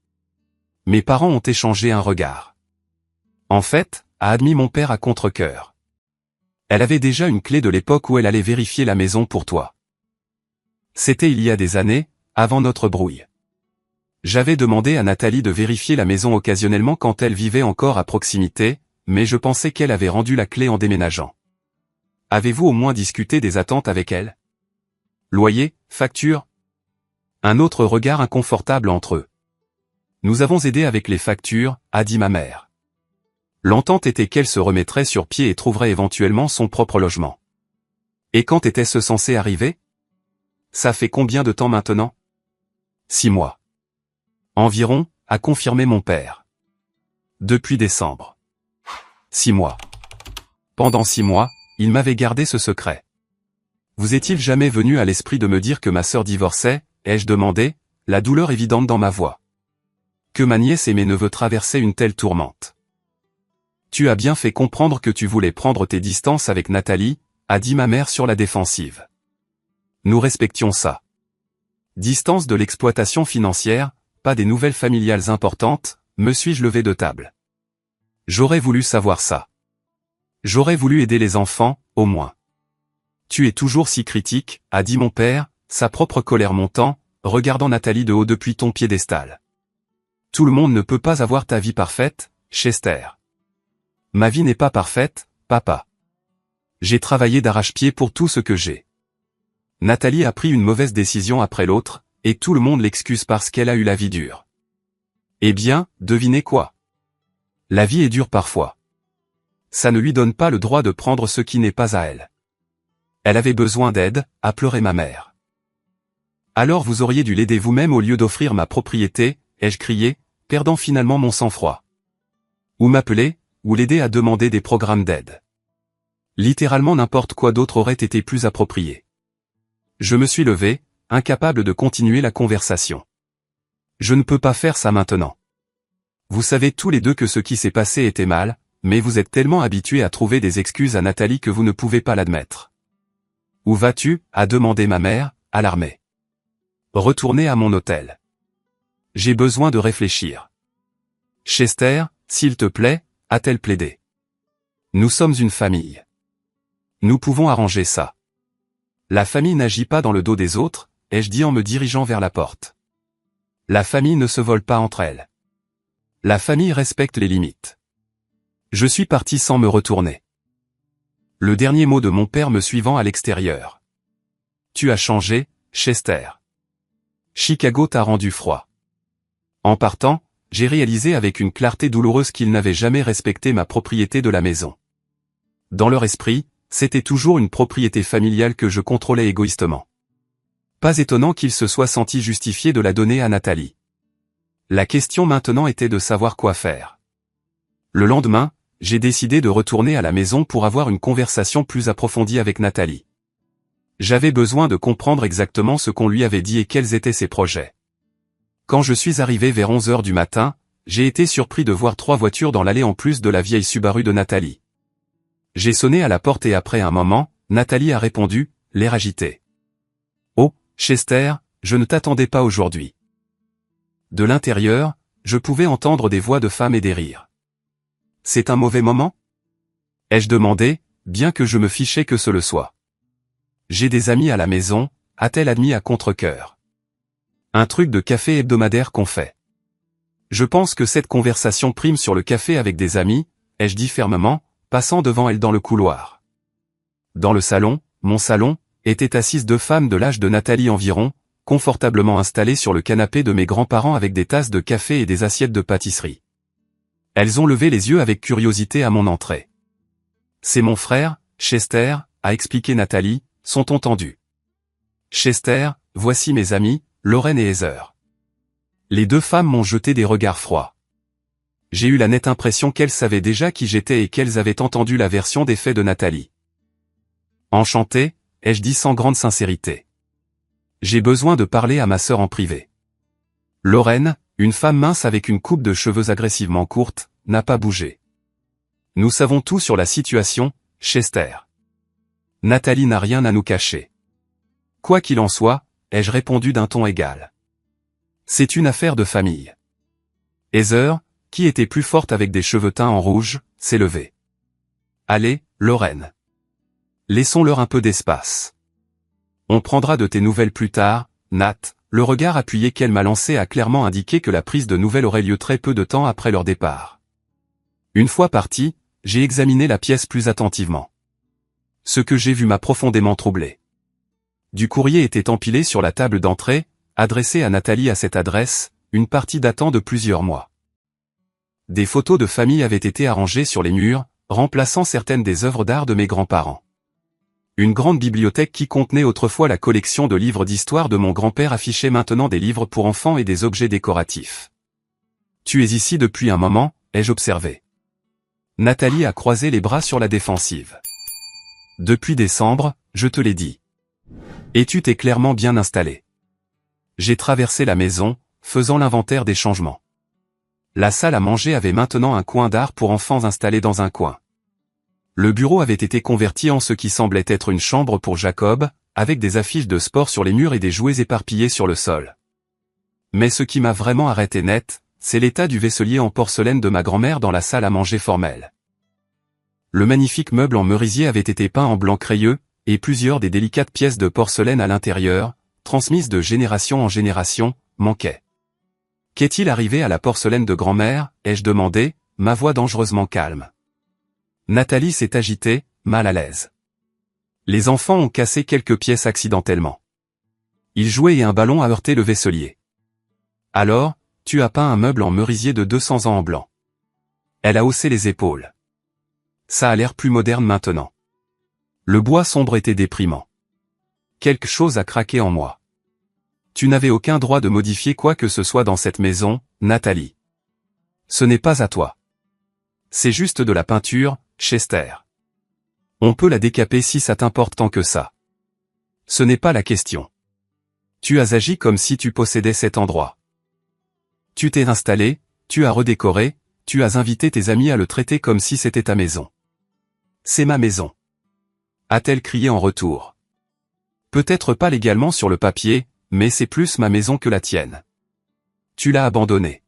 Speaker 1: Mes parents ont échangé un regard. En fait, a admis mon père à contre-cœur. Elle avait déjà une clé de l'époque où elle allait vérifier la maison pour toi. C'était il y a des années, avant notre brouille. J'avais demandé à Nathalie de vérifier la maison occasionnellement quand elle vivait encore à proximité, mais je pensais qu'elle avait rendu la clé en déménageant. Avez-vous au moins discuté des attentes avec elle? Loyer, facture? Un autre regard inconfortable entre eux. Nous avons aidé avec les factures, a dit ma mère. L'entente était qu'elle se remettrait sur pied et trouverait éventuellement son propre logement. Et quand était-ce censé arriver? Ça fait combien de temps maintenant? 6 mois. Environ, a confirmé mon père. Depuis décembre. 6 mois. Pendant 6 mois, il m'avait gardé ce secret. Vous est-il jamais venu à l'esprit de me dire que ma sœur divorçait, ai-je demandé, la douleur évidente dans ma voix. Que ma nièce et mes neveux traversaient une telle tourmente. Tu as bien fait comprendre que tu voulais prendre tes distances avec Nathalie, a dit ma mère sur la défensive. Nous respections ça. Distance de l'exploitation financière, pas des nouvelles familiales importantes, me suis-je levé de table. J'aurais voulu savoir ça. J'aurais voulu aider les enfants, au moins. Tu es toujours si critique, a dit mon père, sa propre colère montant, regardant Nathalie de haut depuis ton piédestal. Tout le monde ne peut pas avoir ta vie parfaite, Chester. Ma vie n'est pas parfaite, papa. J'ai travaillé d'arrache-pied pour tout ce que j'ai. Nathalie a pris une mauvaise décision après l'autre, et tout le monde l'excuse parce qu'elle a eu la vie dure. Eh bien, devinez quoi? La vie est dure parfois. Ça ne lui donne pas le droit de prendre ce qui n'est pas à elle. Elle avait besoin d'aide, a pleuré ma mère. Alors vous auriez dû l'aider vous-même au lieu d'offrir ma propriété, ai-je crié, perdant finalement mon sang-froid. Ou m'appeler, ou l'aider à demander des programmes d'aide. Littéralement n'importe quoi d'autre aurait été plus approprié. Je me suis levé, incapable de continuer la conversation. Je ne peux pas faire ça maintenant. Vous savez tous les deux que ce qui s'est passé était mal, mais vous êtes tellement habitués à trouver des excuses à Nathalie que vous ne pouvez pas l'admettre. Où vas-tu? A demandé ma mère, alarmée. Retourner à mon hôtel. J'ai besoin de réfléchir. Chester, s'il te plaît, a-t-elle plaidé. Nous sommes une famille. Nous pouvons arranger ça. La famille n'agit pas dans le dos des autres, ai-je dit en me dirigeant vers la porte. La famille ne se vole pas entre elles. La famille respecte les limites. Je suis parti sans me retourner. Le dernier mot de mon père me suivant à l'extérieur. Tu as changé, Chester. Chicago t'a rendu froid. En partant, j'ai réalisé avec une clarté douloureuse qu'ils n'avaient jamais respecté ma propriété de la maison. Dans leur esprit, c'était toujours une propriété familiale que je contrôlais égoïstement. Pas étonnant qu'ils se soient sentis justifiés de la donner à Nathalie. La question maintenant était de savoir quoi faire. Le lendemain, j'ai décidé de retourner à la maison pour avoir une conversation plus approfondie avec Nathalie. J'avais besoin de comprendre exactement ce qu'on lui avait dit et quels étaient ses projets. Quand je suis arrivé vers 11 h du matin, j'ai été surpris de voir 3 voitures dans l'allée en plus de la vieille Subaru de Nathalie. J'ai sonné à la porte et après un moment, Nathalie a répondu, l'air agité. Oh, Chester, je ne t'attendais pas aujourd'hui. De l'intérieur, je pouvais entendre des voix de femmes et des rires. C'est un mauvais moment? Ai-je demandé, bien que je me fichais que ce le soit. J'ai des amis à la maison, a-t-elle admis à contre-cœur. Un truc de café hebdomadaire qu'on fait. Je pense que cette conversation prime sur le café avec des amis, ai-je dit fermement, passant devant elle dans le couloir. Dans le salon, mon salon, étaient assises 2 femmes de l'âge de Nathalie environ, confortablement installées sur le canapé de mes grands-parents avec des tasses de café et des assiettes de pâtisserie. Elles ont levé les yeux avec curiosité à mon entrée. C'est mon frère, Chester, a expliqué Nathalie, sont entendus. Chester, voici mes amis, Lorraine et Heather. Les 2 femmes m'ont jeté des regards froids. J'ai eu la nette impression qu'elles savaient déjà qui j'étais et qu'elles avaient entendu la version des faits de Nathalie. Enchanté, ai-je dit sans grande sincérité. J'ai besoin de parler à ma sœur en privé. Lorraine, une femme mince avec une coupe de cheveux agressivement courte, n'a pas bougé. Nous savons tout sur la situation, Chester. Nathalie n'a rien à nous cacher. Quoi qu'il en soit, ai-je répondu d'un ton égal. C'est une affaire de famille. Heather, qui était plus forte avec des cheveux teints en rouge, s'est levée. Allez, Lorraine. Laissons-leur un peu d'espace. On prendra de tes nouvelles plus tard, Nat. Le regard appuyé qu'elle m'a lancé a clairement indiqué que la prise de nouvelles aurait lieu très peu de temps après leur départ. Une fois parti, j'ai examiné la pièce plus attentivement. Ce que j'ai vu m'a profondément troublé. Du courrier était empilé sur la table d'entrée, adressé à Nathalie à cette adresse, une partie datant de plusieurs mois. Des photos de famille avaient été arrangées sur les murs, remplaçant certaines des œuvres d'art de mes grands-parents. Une grande bibliothèque qui contenait autrefois la collection de livres d'histoire de mon grand-père affichait maintenant des livres pour enfants et des objets décoratifs. Tu es ici depuis un moment, ai-je observé. Nathalie a croisé les bras sur la défensive. Depuis décembre, je te l'ai dit. Et tu t'es clairement bien installé. J'ai traversé la maison, faisant l'inventaire des changements. La salle à manger avait maintenant un coin d'art pour enfants installé dans un coin. Le bureau avait été converti en ce qui semblait être une chambre pour Jacob, avec des affiches de sport sur les murs et des jouets éparpillés sur le sol. Mais ce qui m'a vraiment arrêté net, c'est l'état du vaisselier en porcelaine de ma grand-mère dans la salle à manger formelle. Le magnifique meuble en merisier avait été peint en blanc crayeux, et plusieurs des délicates pièces de porcelaine à l'intérieur, transmises de génération en génération, manquaient. Qu'est-il arrivé à la porcelaine de grand-mère, ai-je demandé, ma voix dangereusement calme. Nathalie s'est agitée, mal à l'aise. Les enfants ont cassé quelques pièces accidentellement. Ils jouaient et un ballon a heurté le vaisselier. Alors, tu as peint un meuble en merisier de 200 ans en blanc. Elle a haussé les épaules. Ça a l'air plus moderne maintenant. Le bois sombre était déprimant. Quelque chose a craqué en moi. Tu n'avais aucun droit de modifier quoi que ce soit dans cette maison, Nathalie. Ce n'est pas à toi. C'est juste de la peinture, Chester. On peut la décaper si ça t'importe tant que ça. Ce n'est pas la question. Tu as agi comme si tu possédais cet endroit. Tu t'es installé, tu as redécoré, tu as invité tes amis à le traiter comme si c'était ta maison. C'est ma maison. A-t-elle crié en retour. Peut-être pas légalement sur le papier, mais c'est plus ma maison que la tienne. Tu l'as abandonnée.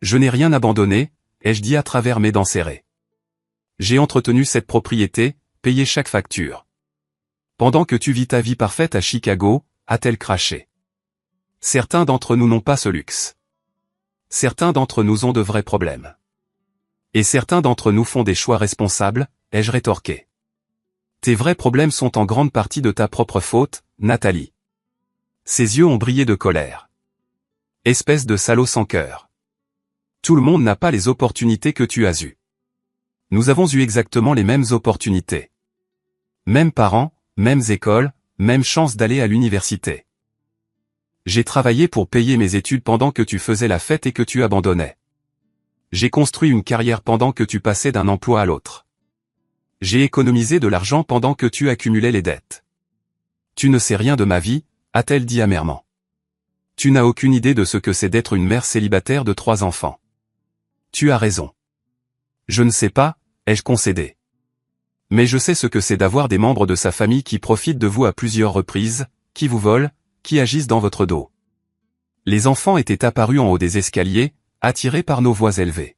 Speaker 1: Je n'ai rien abandonné, ai-je dit à travers mes dents serrées. J'ai entretenu cette propriété, payé chaque facture. Pendant que tu vis ta vie parfaite à Chicago, a-t-elle craché. Certains d'entre nous n'ont pas ce luxe. Certains d'entre nous ont de vrais problèmes. Et certains d'entre nous font des choix responsables, ai-je rétorqué. Tes vrais problèmes sont en grande partie de ta propre faute, Nathalie. Ses yeux ont brillé de colère. Espèce de salaud sans cœur. Tout le monde n'a pas les opportunités que tu as eues. Nous avons eu exactement les mêmes opportunités. Mêmes parents, mêmes écoles, même chance d'aller à l'université. J'ai travaillé pour payer mes études pendant que tu faisais la fête et que tu abandonnais. J'ai construit une carrière pendant que tu passais d'un emploi à l'autre. J'ai économisé de l'argent pendant que tu accumulais les dettes. Tu ne sais rien de ma vie, a-t-elle dit amèrement. Tu n'as aucune idée de ce que c'est d'être une mère célibataire de 3 enfants. Tu as raison. Je ne sais pas, ai-je concédé. Mais je sais ce que c'est d'avoir des membres de sa famille qui profitent de vous à plusieurs reprises, qui vous volent, qui agissent dans votre dos. Les enfants étaient apparus en haut des escaliers, attirés par nos voix élevées.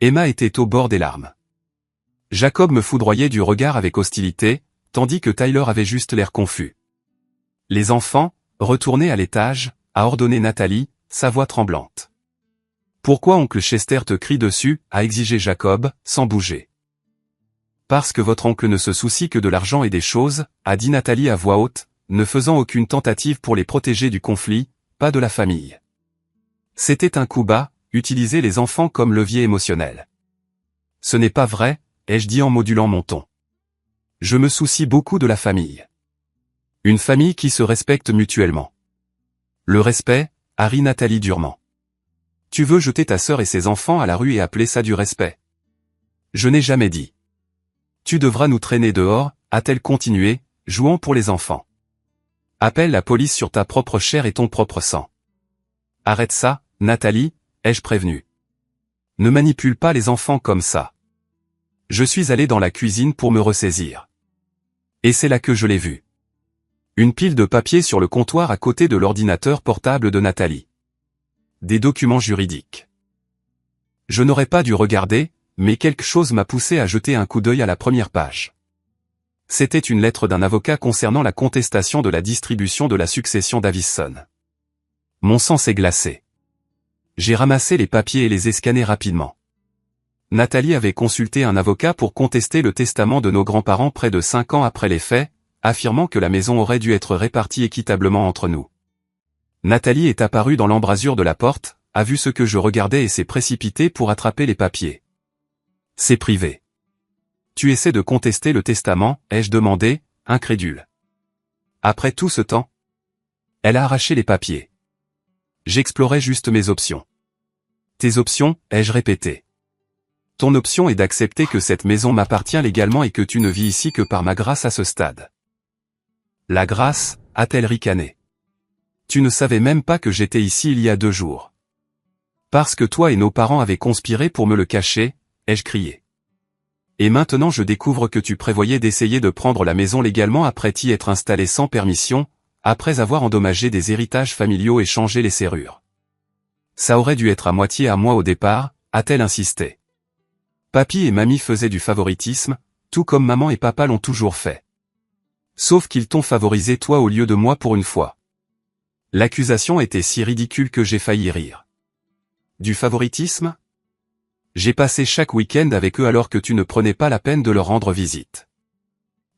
Speaker 1: Emma était au bord des larmes. Jacob me foudroyait du regard avec hostilité, tandis que Tyler avait juste l'air confus. Les enfants, retournez à l'étage, a ordonné Nathalie, sa voix tremblante. Pourquoi oncle Chester te crie dessus, a exigé Jacob, sans bouger. Parce que votre oncle ne se soucie que de l'argent et des choses, a dit Nathalie à voix haute, ne faisant aucune tentative pour les protéger du conflit, pas de la famille. C'était un coup bas, utiliser les enfants comme levier émotionnel. Ce n'est pas vrai, ai-je dit en modulant mon ton. Je me soucie beaucoup de la famille. Une famille qui se respecte mutuellement. Le respect, a ri Nathalie durement. Tu veux jeter ta sœur et ses enfants à la rue et appeler ça du respect? Je n'ai jamais dit. Tu devras nous traîner dehors, a-t-elle continué, jouant pour les enfants. Appelle la police sur ta propre chair et ton propre sang. Arrête ça, Nathalie, ai-je prévenu. Ne manipule pas les enfants comme ça. Je suis allé dans la cuisine pour me ressaisir. Et c'est là que je l'ai vu. Une pile de papier sur le comptoir à côté de l'ordinateur portable de Nathalie. Des documents juridiques. Je n'aurais pas dû regarder, mais quelque chose m'a poussé à jeter un coup d'œil à la première page. C'était une lettre d'un avocat concernant la contestation de la distribution de la succession Davison. Mon sang s'est glacé. J'ai ramassé les papiers et les ai scannés rapidement. Nathalie avait consulté un avocat pour contester le testament de nos grands-parents près de 5 ans après les faits, affirmant que la maison aurait dû être répartie équitablement entre nous. Nathalie est apparue dans l'embrasure de la porte, a vu ce que je regardais et s'est précipitée pour attraper les papiers. C'est privé. Tu essaies de contester le testament, ai-je demandé, incrédule. Après tout ce temps? Elle a arraché les papiers. J'explorais juste mes options. Tes options, ai-je répété. Ton option est d'accepter que cette maison m'appartient légalement et que tu ne vis ici que par ma grâce à ce stade. La grâce, a-t-elle ricané. Tu ne savais même pas que j'étais ici il y a 2 jours. Parce que toi et nos parents avaient conspiré pour me le cacher, ai-je crié. Et maintenant je découvre que tu prévoyais d'essayer de prendre la maison légalement après y être installé sans permission, après avoir endommagé des héritages familiaux et changé les serrures. Ça aurait dû être à moitié à moi au départ, a-t-elle insisté. Papy et mamie faisaient du favoritisme, tout comme maman et papa l'ont toujours fait. Sauf qu'ils t'ont favorisé toi au lieu de moi pour une fois. L'accusation était si ridicule que j'ai failli rire. Du favoritisme ? J'ai passé chaque week-end avec eux alors que tu ne prenais pas la peine de leur rendre visite.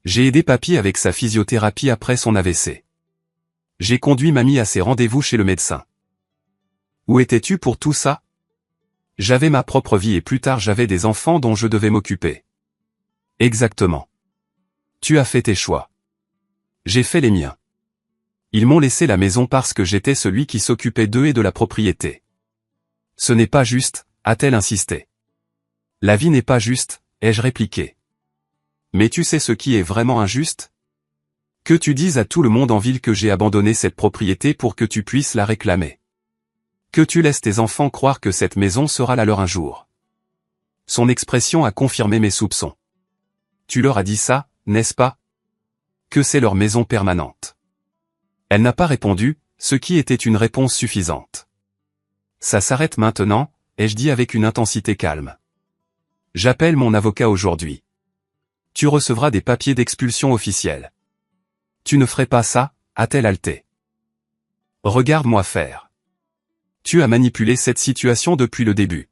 Speaker 1: J'ai aidé papy avec sa physiothérapie après son AVC. J'ai conduit mamie à ses rendez-vous chez le médecin. Où étais-tu pour tout ça ? J'avais ma propre vie et plus tard j'avais des enfants dont je devais m'occuper. Exactement. Tu as fait tes choix. J'ai fait les miens. Ils m'ont laissé la maison parce que j'étais celui qui s'occupait d'eux et de la propriété. Ce n'est pas juste, a-t-elle insisté. La vie n'est pas juste, ai-je répliqué. Mais tu sais ce qui est vraiment injuste ? Que tu dises à tout le monde en ville que j'ai abandonné cette propriété pour que tu puisses la réclamer. Que tu laisses tes enfants croire que cette maison sera la leur un jour. Son expression a confirmé mes soupçons. Tu leur as dit ça, n'est-ce pas ? Que c'est leur maison permanente. Elle n'a pas répondu, ce qui était une réponse suffisante. Ça s'arrête maintenant, ai-je dit avec une intensité calme. J'appelle mon avocat aujourd'hui. Tu recevras des papiers d'expulsion officiels. Tu ne ferais pas ça, a-t-elle haleté. Regarde-moi faire. Tu as manipulé cette situation depuis le début.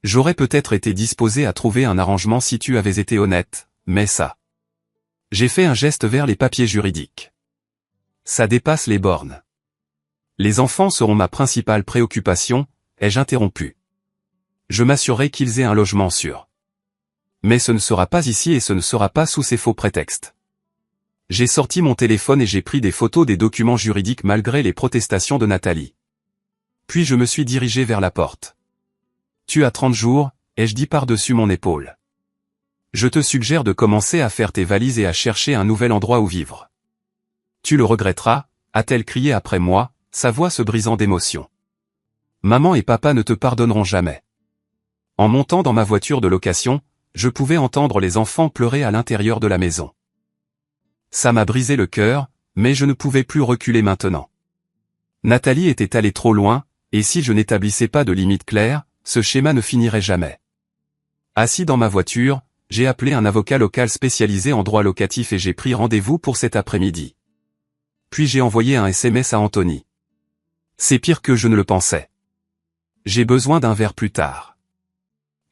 Speaker 1: J'aurais peut-être été disposé à trouver un arrangement si tu avais été honnête, mais ça. J'ai fait un geste vers les papiers juridiques. Ça dépasse les bornes. Les enfants seront ma principale préoccupation, ai-je interrompu. Je m'assurerai qu'ils aient un logement sûr. Mais ce ne sera pas ici et ce ne sera pas sous ces faux prétextes. J'ai sorti mon téléphone et j'ai pris des photos des documents juridiques malgré les protestations de Nathalie. Puis je me suis dirigé vers la porte. Tu as 30 jours, ai-je dit par-dessus mon épaule. Je te suggère de commencer à faire tes valises et à chercher un nouvel endroit où vivre. Tu le regretteras, a-t-elle crié après moi, sa voix se brisant d'émotion. Maman et papa ne te pardonneront jamais. En montant dans ma voiture de location, je pouvais entendre les enfants pleurer à l'intérieur de la maison. Ça m'a brisé le cœur, mais je ne pouvais plus reculer maintenant. Nathalie était allée trop loin, et si je n'établissais pas de limite claire, ce schéma ne finirait jamais. Assis dans ma voiture, j'ai appelé un avocat local spécialisé en droit locatif et j'ai pris rendez-vous pour cet après-midi. Puis j'ai envoyé un SMS à Anthony. C'est pire que je ne le pensais. J'ai besoin d'un verre plus tard.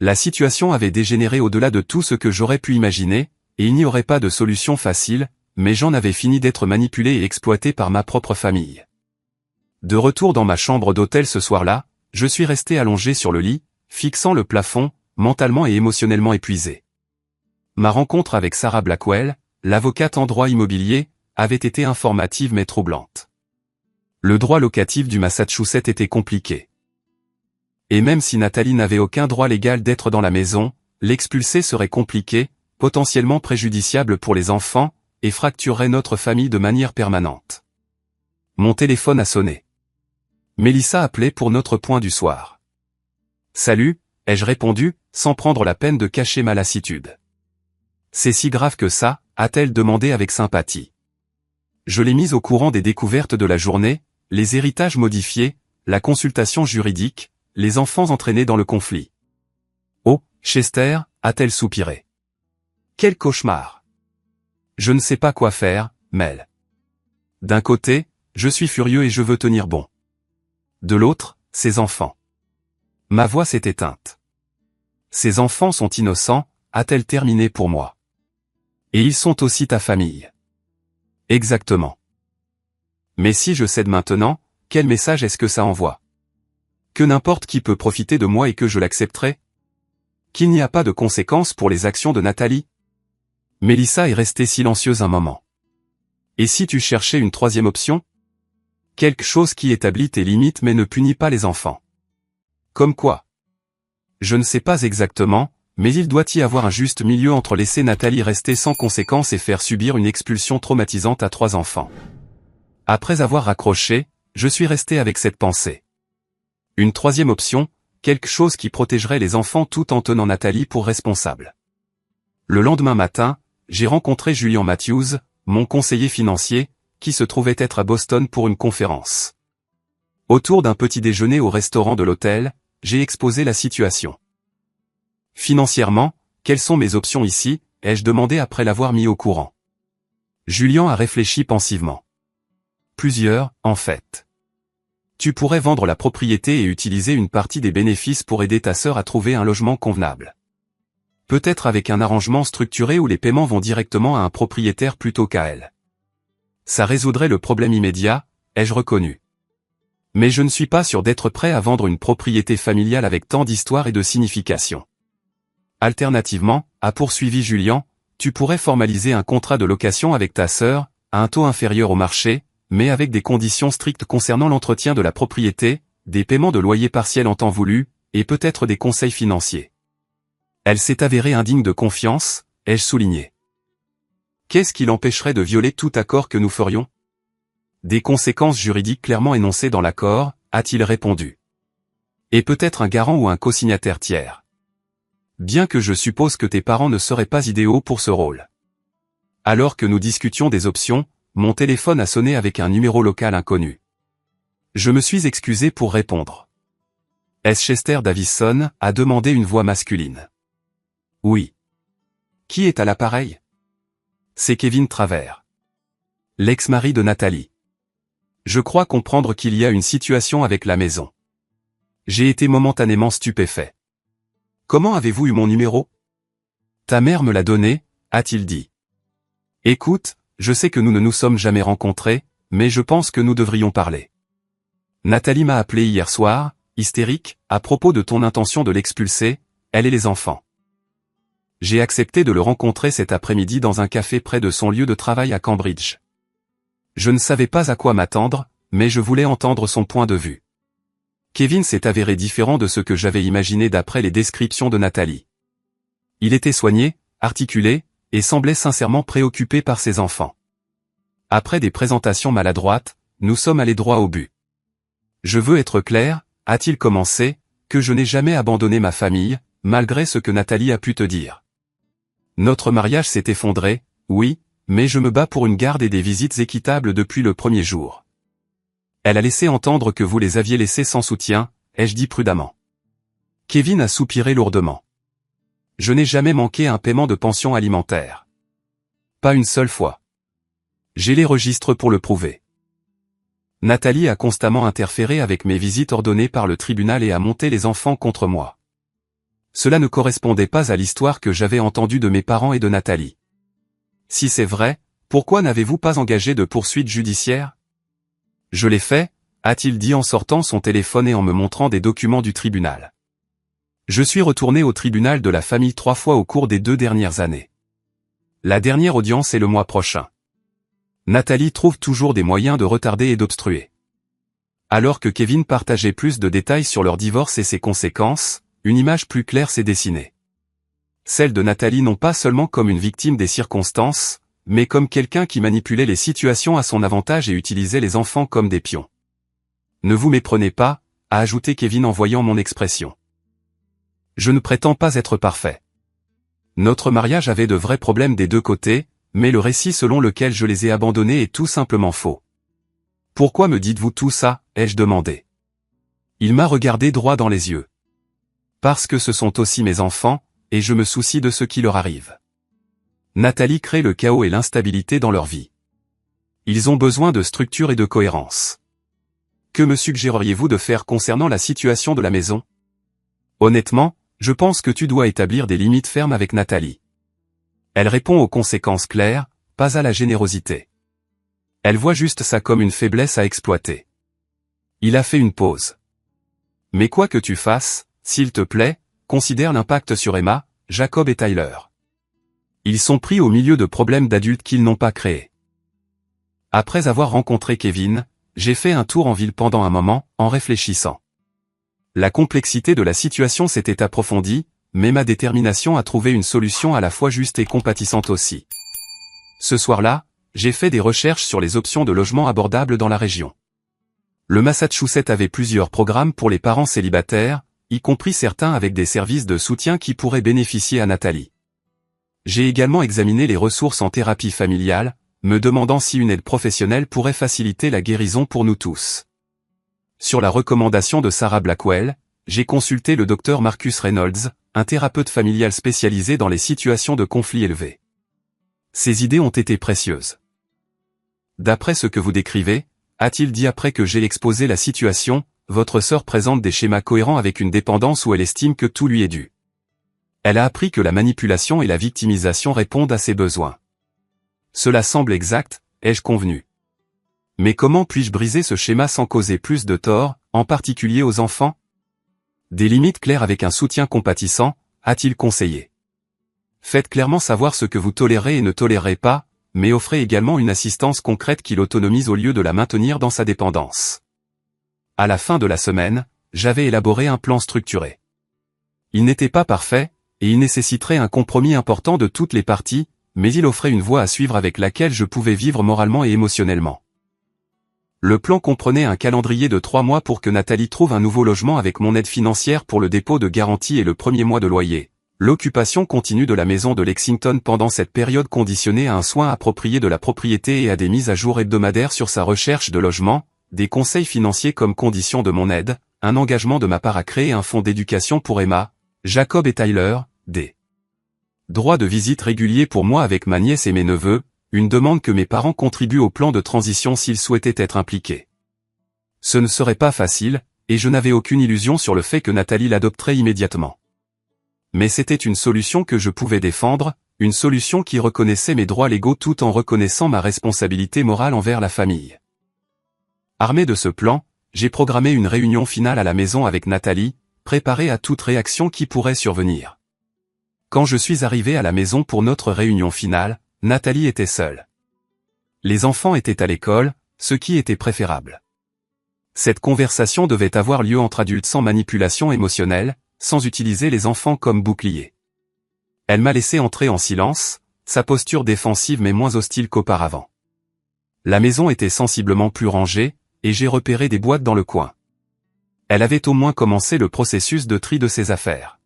Speaker 1: La situation avait dégénéré au-delà de tout ce que j'aurais pu imaginer, et il n'y aurait pas de solution facile, mais j'en avais fini d'être manipulé et exploité par ma propre famille. De retour dans ma chambre d'hôtel ce soir-là, je suis resté allongé sur le lit, fixant le plafond, mentalement et émotionnellement épuisé. Ma rencontre avec Sarah Blackwell, l'avocate en droit immobilier, avait été informative mais troublante. Le droit locatif du Massachusetts était compliqué. Et même si Nathalie n'avait aucun droit légal d'être dans la maison, l'expulser serait compliqué, potentiellement préjudiciable pour les enfants, et fracturerait notre famille de manière permanente. Mon téléphone a sonné. Mélissa appelait pour notre point du soir. Salut, ai-je répondu, sans prendre la peine de cacher ma lassitude. C'est si grave que ça, a-t-elle demandé avec sympathie. Je l'ai mise au courant des découvertes de la journée, les héritages modifiés, la consultation juridique, les enfants entraînés dans le conflit. Oh, Chester, a-t-elle soupiré. Quel cauchemar. Je ne sais pas quoi faire, Mel. D'un côté, je suis furieux et je veux tenir bon. De l'autre, ces enfants. Ma voix s'est éteinte. Ces enfants sont innocents, a-t-elle terminé pour moi. Et ils sont aussi ta famille. Exactement. Mais si je cède maintenant, quel message est-ce que ça envoie? Que n'importe qui peut profiter de moi et que je l'accepterai? Qu'il n'y a pas de conséquences pour les actions de Nathalie? Mélissa est restée silencieuse un moment. Et si tu cherchais une troisième option? Quelque chose qui établit tes limites mais ne punit pas les enfants. Comme quoi? Je ne sais pas exactement, mais il doit y avoir un juste milieu entre laisser Nathalie rester sans conséquence et faire subir une expulsion traumatisante à 3 enfants. Après avoir raccroché, je suis resté avec cette pensée. Une troisième option, quelque chose qui protégerait les enfants tout en tenant Nathalie pour responsable. Le lendemain matin, j'ai rencontré Julian Matthews, mon conseiller financier, qui se trouvait être à Boston pour une conférence. Autour d'un petit déjeuner au restaurant de l'hôtel, j'ai exposé la situation. Financièrement, quelles sont mes options ici, ai-je demandé après l'avoir mis au courant. Julian a réfléchi pensivement. Plusieurs, en fait. Tu pourrais vendre la propriété et utiliser une partie des bénéfices pour aider ta sœur à trouver un logement convenable. Peut-être avec un arrangement structuré où les paiements vont directement à un propriétaire plutôt qu'à elle. Ça résoudrait le problème immédiat, ai-je reconnu. Mais je ne suis pas sûr d'être prêt à vendre une propriété familiale avec tant d'histoire et de signification. Alternativement, a poursuivi Julian, tu pourrais formaliser un contrat de location avec ta sœur, à un taux inférieur au marché, mais avec des conditions strictes concernant l'entretien de la propriété, des paiements de loyer partiels en temps voulu, et peut-être des conseils financiers. Elle s'est avérée indigne de confiance, ai-je souligné. Qu'est-ce qui l'empêcherait de violer tout accord que nous ferions? Des conséquences juridiques clairement énoncées dans l'accord, a-t-il répondu. Et peut-être un garant ou un co-signataire tiers. Bien que je suppose que tes parents ne seraient pas idéaux pour ce rôle. Alors que nous discutions des options, mon téléphone a sonné avec un numéro local inconnu. Je me suis excusé pour répondre. Est-ce Chester Davison, a demandé une voix masculine. Oui. Qui est à l'appareil? C'est Kevin Travers. L'ex-mari de Nathalie. Je crois comprendre qu'il y a une situation avec la maison. J'ai été momentanément stupéfait. Comment avez-vous eu mon numéro? Ta mère me l'a donné, a-t-il dit. Écoute, je sais que nous ne nous sommes jamais rencontrés, mais je pense que nous devrions parler. Nathalie m'a appelé hier soir, hystérique, à propos de ton intention de l'expulser, elle et les enfants. J'ai accepté de le rencontrer cet après-midi dans un café près de son lieu de travail à Cambridge. Je ne savais pas à quoi m'attendre, mais je voulais entendre son point de vue. Kevin s'est avéré différent de ce que j'avais imaginé d'après les descriptions de Nathalie. Il était soigné, articulé, et semblait sincèrement préoccupé par ses enfants. Après des présentations maladroites, nous sommes allés droit au but. Je veux être clair, a-t-il commencé, que je n'ai jamais abandonné ma famille, malgré ce que Nathalie a pu te dire. Notre mariage s'est effondré, oui, mais je me bats pour une garde et des visites équitables depuis le premier jour. Elle a laissé entendre que vous les aviez laissés sans soutien, ai-je dit prudemment. Kevin a soupiré lourdement. Je n'ai jamais manqué un paiement de pension alimentaire. Pas une seule fois. J'ai les registres pour le prouver. Nathalie a constamment interféré avec mes visites ordonnées par le tribunal et a monté les enfants contre moi. Cela ne correspondait pas à l'histoire que j'avais entendue de mes parents et de Nathalie. Si c'est vrai, pourquoi n'avez-vous pas engagé de poursuite judiciaire? Je l'ai fait, a-t-il dit en sortant son téléphone et en me montrant des documents du tribunal. Je suis retourné au tribunal de la famille 3 fois au cours des 2 dernières années. La dernière audience est le mois prochain. Nathalie trouve toujours des moyens de retarder et d'obstruer. Alors que Kevin partageait plus de détails sur leur divorce et ses conséquences, une image plus claire s'est dessinée. Celle de Nathalie non pas seulement comme une victime des circonstances, mais comme quelqu'un qui manipulait les situations à son avantage et utilisait les enfants comme des pions. Ne vous méprenez pas, a ajouté Kevin en voyant mon expression. Je ne prétends pas être parfait. Notre mariage avait de vrais problèmes des deux côtés, mais le récit selon lequel je les ai abandonnés est tout simplement faux. Pourquoi me dites-vous tout ça, ai-je demandé. Il m'a regardé droit dans les yeux. Parce que ce sont aussi mes enfants, et je me soucie de ce qui leur arrive. Nathalie crée le chaos et l'instabilité dans leur vie. Ils ont besoin de structure et de cohérence. Que me suggéreriez-vous de faire concernant la situation de la maison? Honnêtement, je pense que tu dois établir des limites fermes avec Nathalie. Elle répond aux conséquences claires, pas à la générosité. Elle voit juste ça comme une faiblesse à exploiter. Il a fait une pause. Mais quoi que tu fasses, s'il te plaît, considère l'impact sur Emma, Jacob et Tyler. Ils sont pris au milieu de problèmes d'adultes qu'ils n'ont pas créés. Après avoir rencontré Kevin, j'ai fait un tour en ville pendant un moment, en réfléchissant. La complexité de la situation s'était approfondie, mais ma détermination à trouver une solution à la fois juste et compatissante aussi. Ce soir-là, j'ai fait des recherches sur les options de logement abordables dans la région. Le Massachusetts avait plusieurs programmes pour les parents célibataires, y compris certains avec des services de soutien qui pourraient bénéficier à Nathalie. J'ai également examiné les ressources en thérapie familiale, me demandant si une aide professionnelle pourrait faciliter la guérison pour nous tous. Sur la recommandation de Sarah Blackwell, j'ai consulté le Dr Marcus Reynolds, un thérapeute familial spécialisé dans les situations de conflit élevés. Ses idées ont été précieuses. D'après ce que vous décrivez, a-t-il dit après que j'ai exposé la situation, votre sœur présente des schémas cohérents avec une dépendance où elle estime que tout lui est dû. Elle a appris que la manipulation et la victimisation répondent à ses besoins. Cela semble exact, ai-je convenu. Mais comment puis-je briser ce schéma sans causer plus de tort, en particulier aux enfants? Des limites claires avec un soutien compatissant, a-t-il conseillé. Faites clairement savoir ce que vous tolérez et ne tolérez pas, mais offrez également une assistance concrète qui l'autonomise au lieu de la maintenir dans sa dépendance. À la fin de la semaine, j'avais élaboré un plan structuré. Il n'était pas parfait, et il nécessiterait un compromis important de toutes les parties, mais il offrait une voie à suivre avec laquelle je pouvais vivre moralement et émotionnellement. Le plan comprenait un calendrier de 3 mois pour que Nathalie trouve un nouveau logement avec mon aide financière pour le dépôt de garantie et le premier mois de loyer. L'occupation continue de la maison de Lexington pendant cette période conditionnée à un soin approprié de la propriété et à des mises à jour hebdomadaires sur sa recherche de logement, des conseils financiers comme condition de mon aide, un engagement de ma part à créer un fonds d'éducation pour Emma, Jacob et Tyler, des droits de visite réguliers pour moi avec ma nièce et mes neveux, une demande que mes parents contribuent au plan de transition s'ils souhaitaient être impliqués. Ce ne serait pas facile, et je n'avais aucune illusion sur le fait que Nathalie l'adopterait immédiatement. Mais c'était une solution que je pouvais défendre, une solution qui reconnaissait mes droits légaux tout en reconnaissant ma responsabilité morale envers la famille. Armé de ce plan, j'ai programmé une réunion finale à la maison avec Nathalie, préparée à toute réaction qui pourrait survenir. Quand je suis arrivé à la maison pour notre réunion finale, Nathalie était seule. Les enfants étaient à l'école, ce qui était préférable. Cette conversation devait avoir lieu entre adultes sans manipulation émotionnelle, sans utiliser les enfants comme bouclier. Elle m'a laissé entrer en silence, sa posture défensive mais moins hostile qu'auparavant. La maison était sensiblement plus rangée, et j'ai repéré des boîtes dans le coin. Elle avait au moins commencé le processus de tri de ses affaires.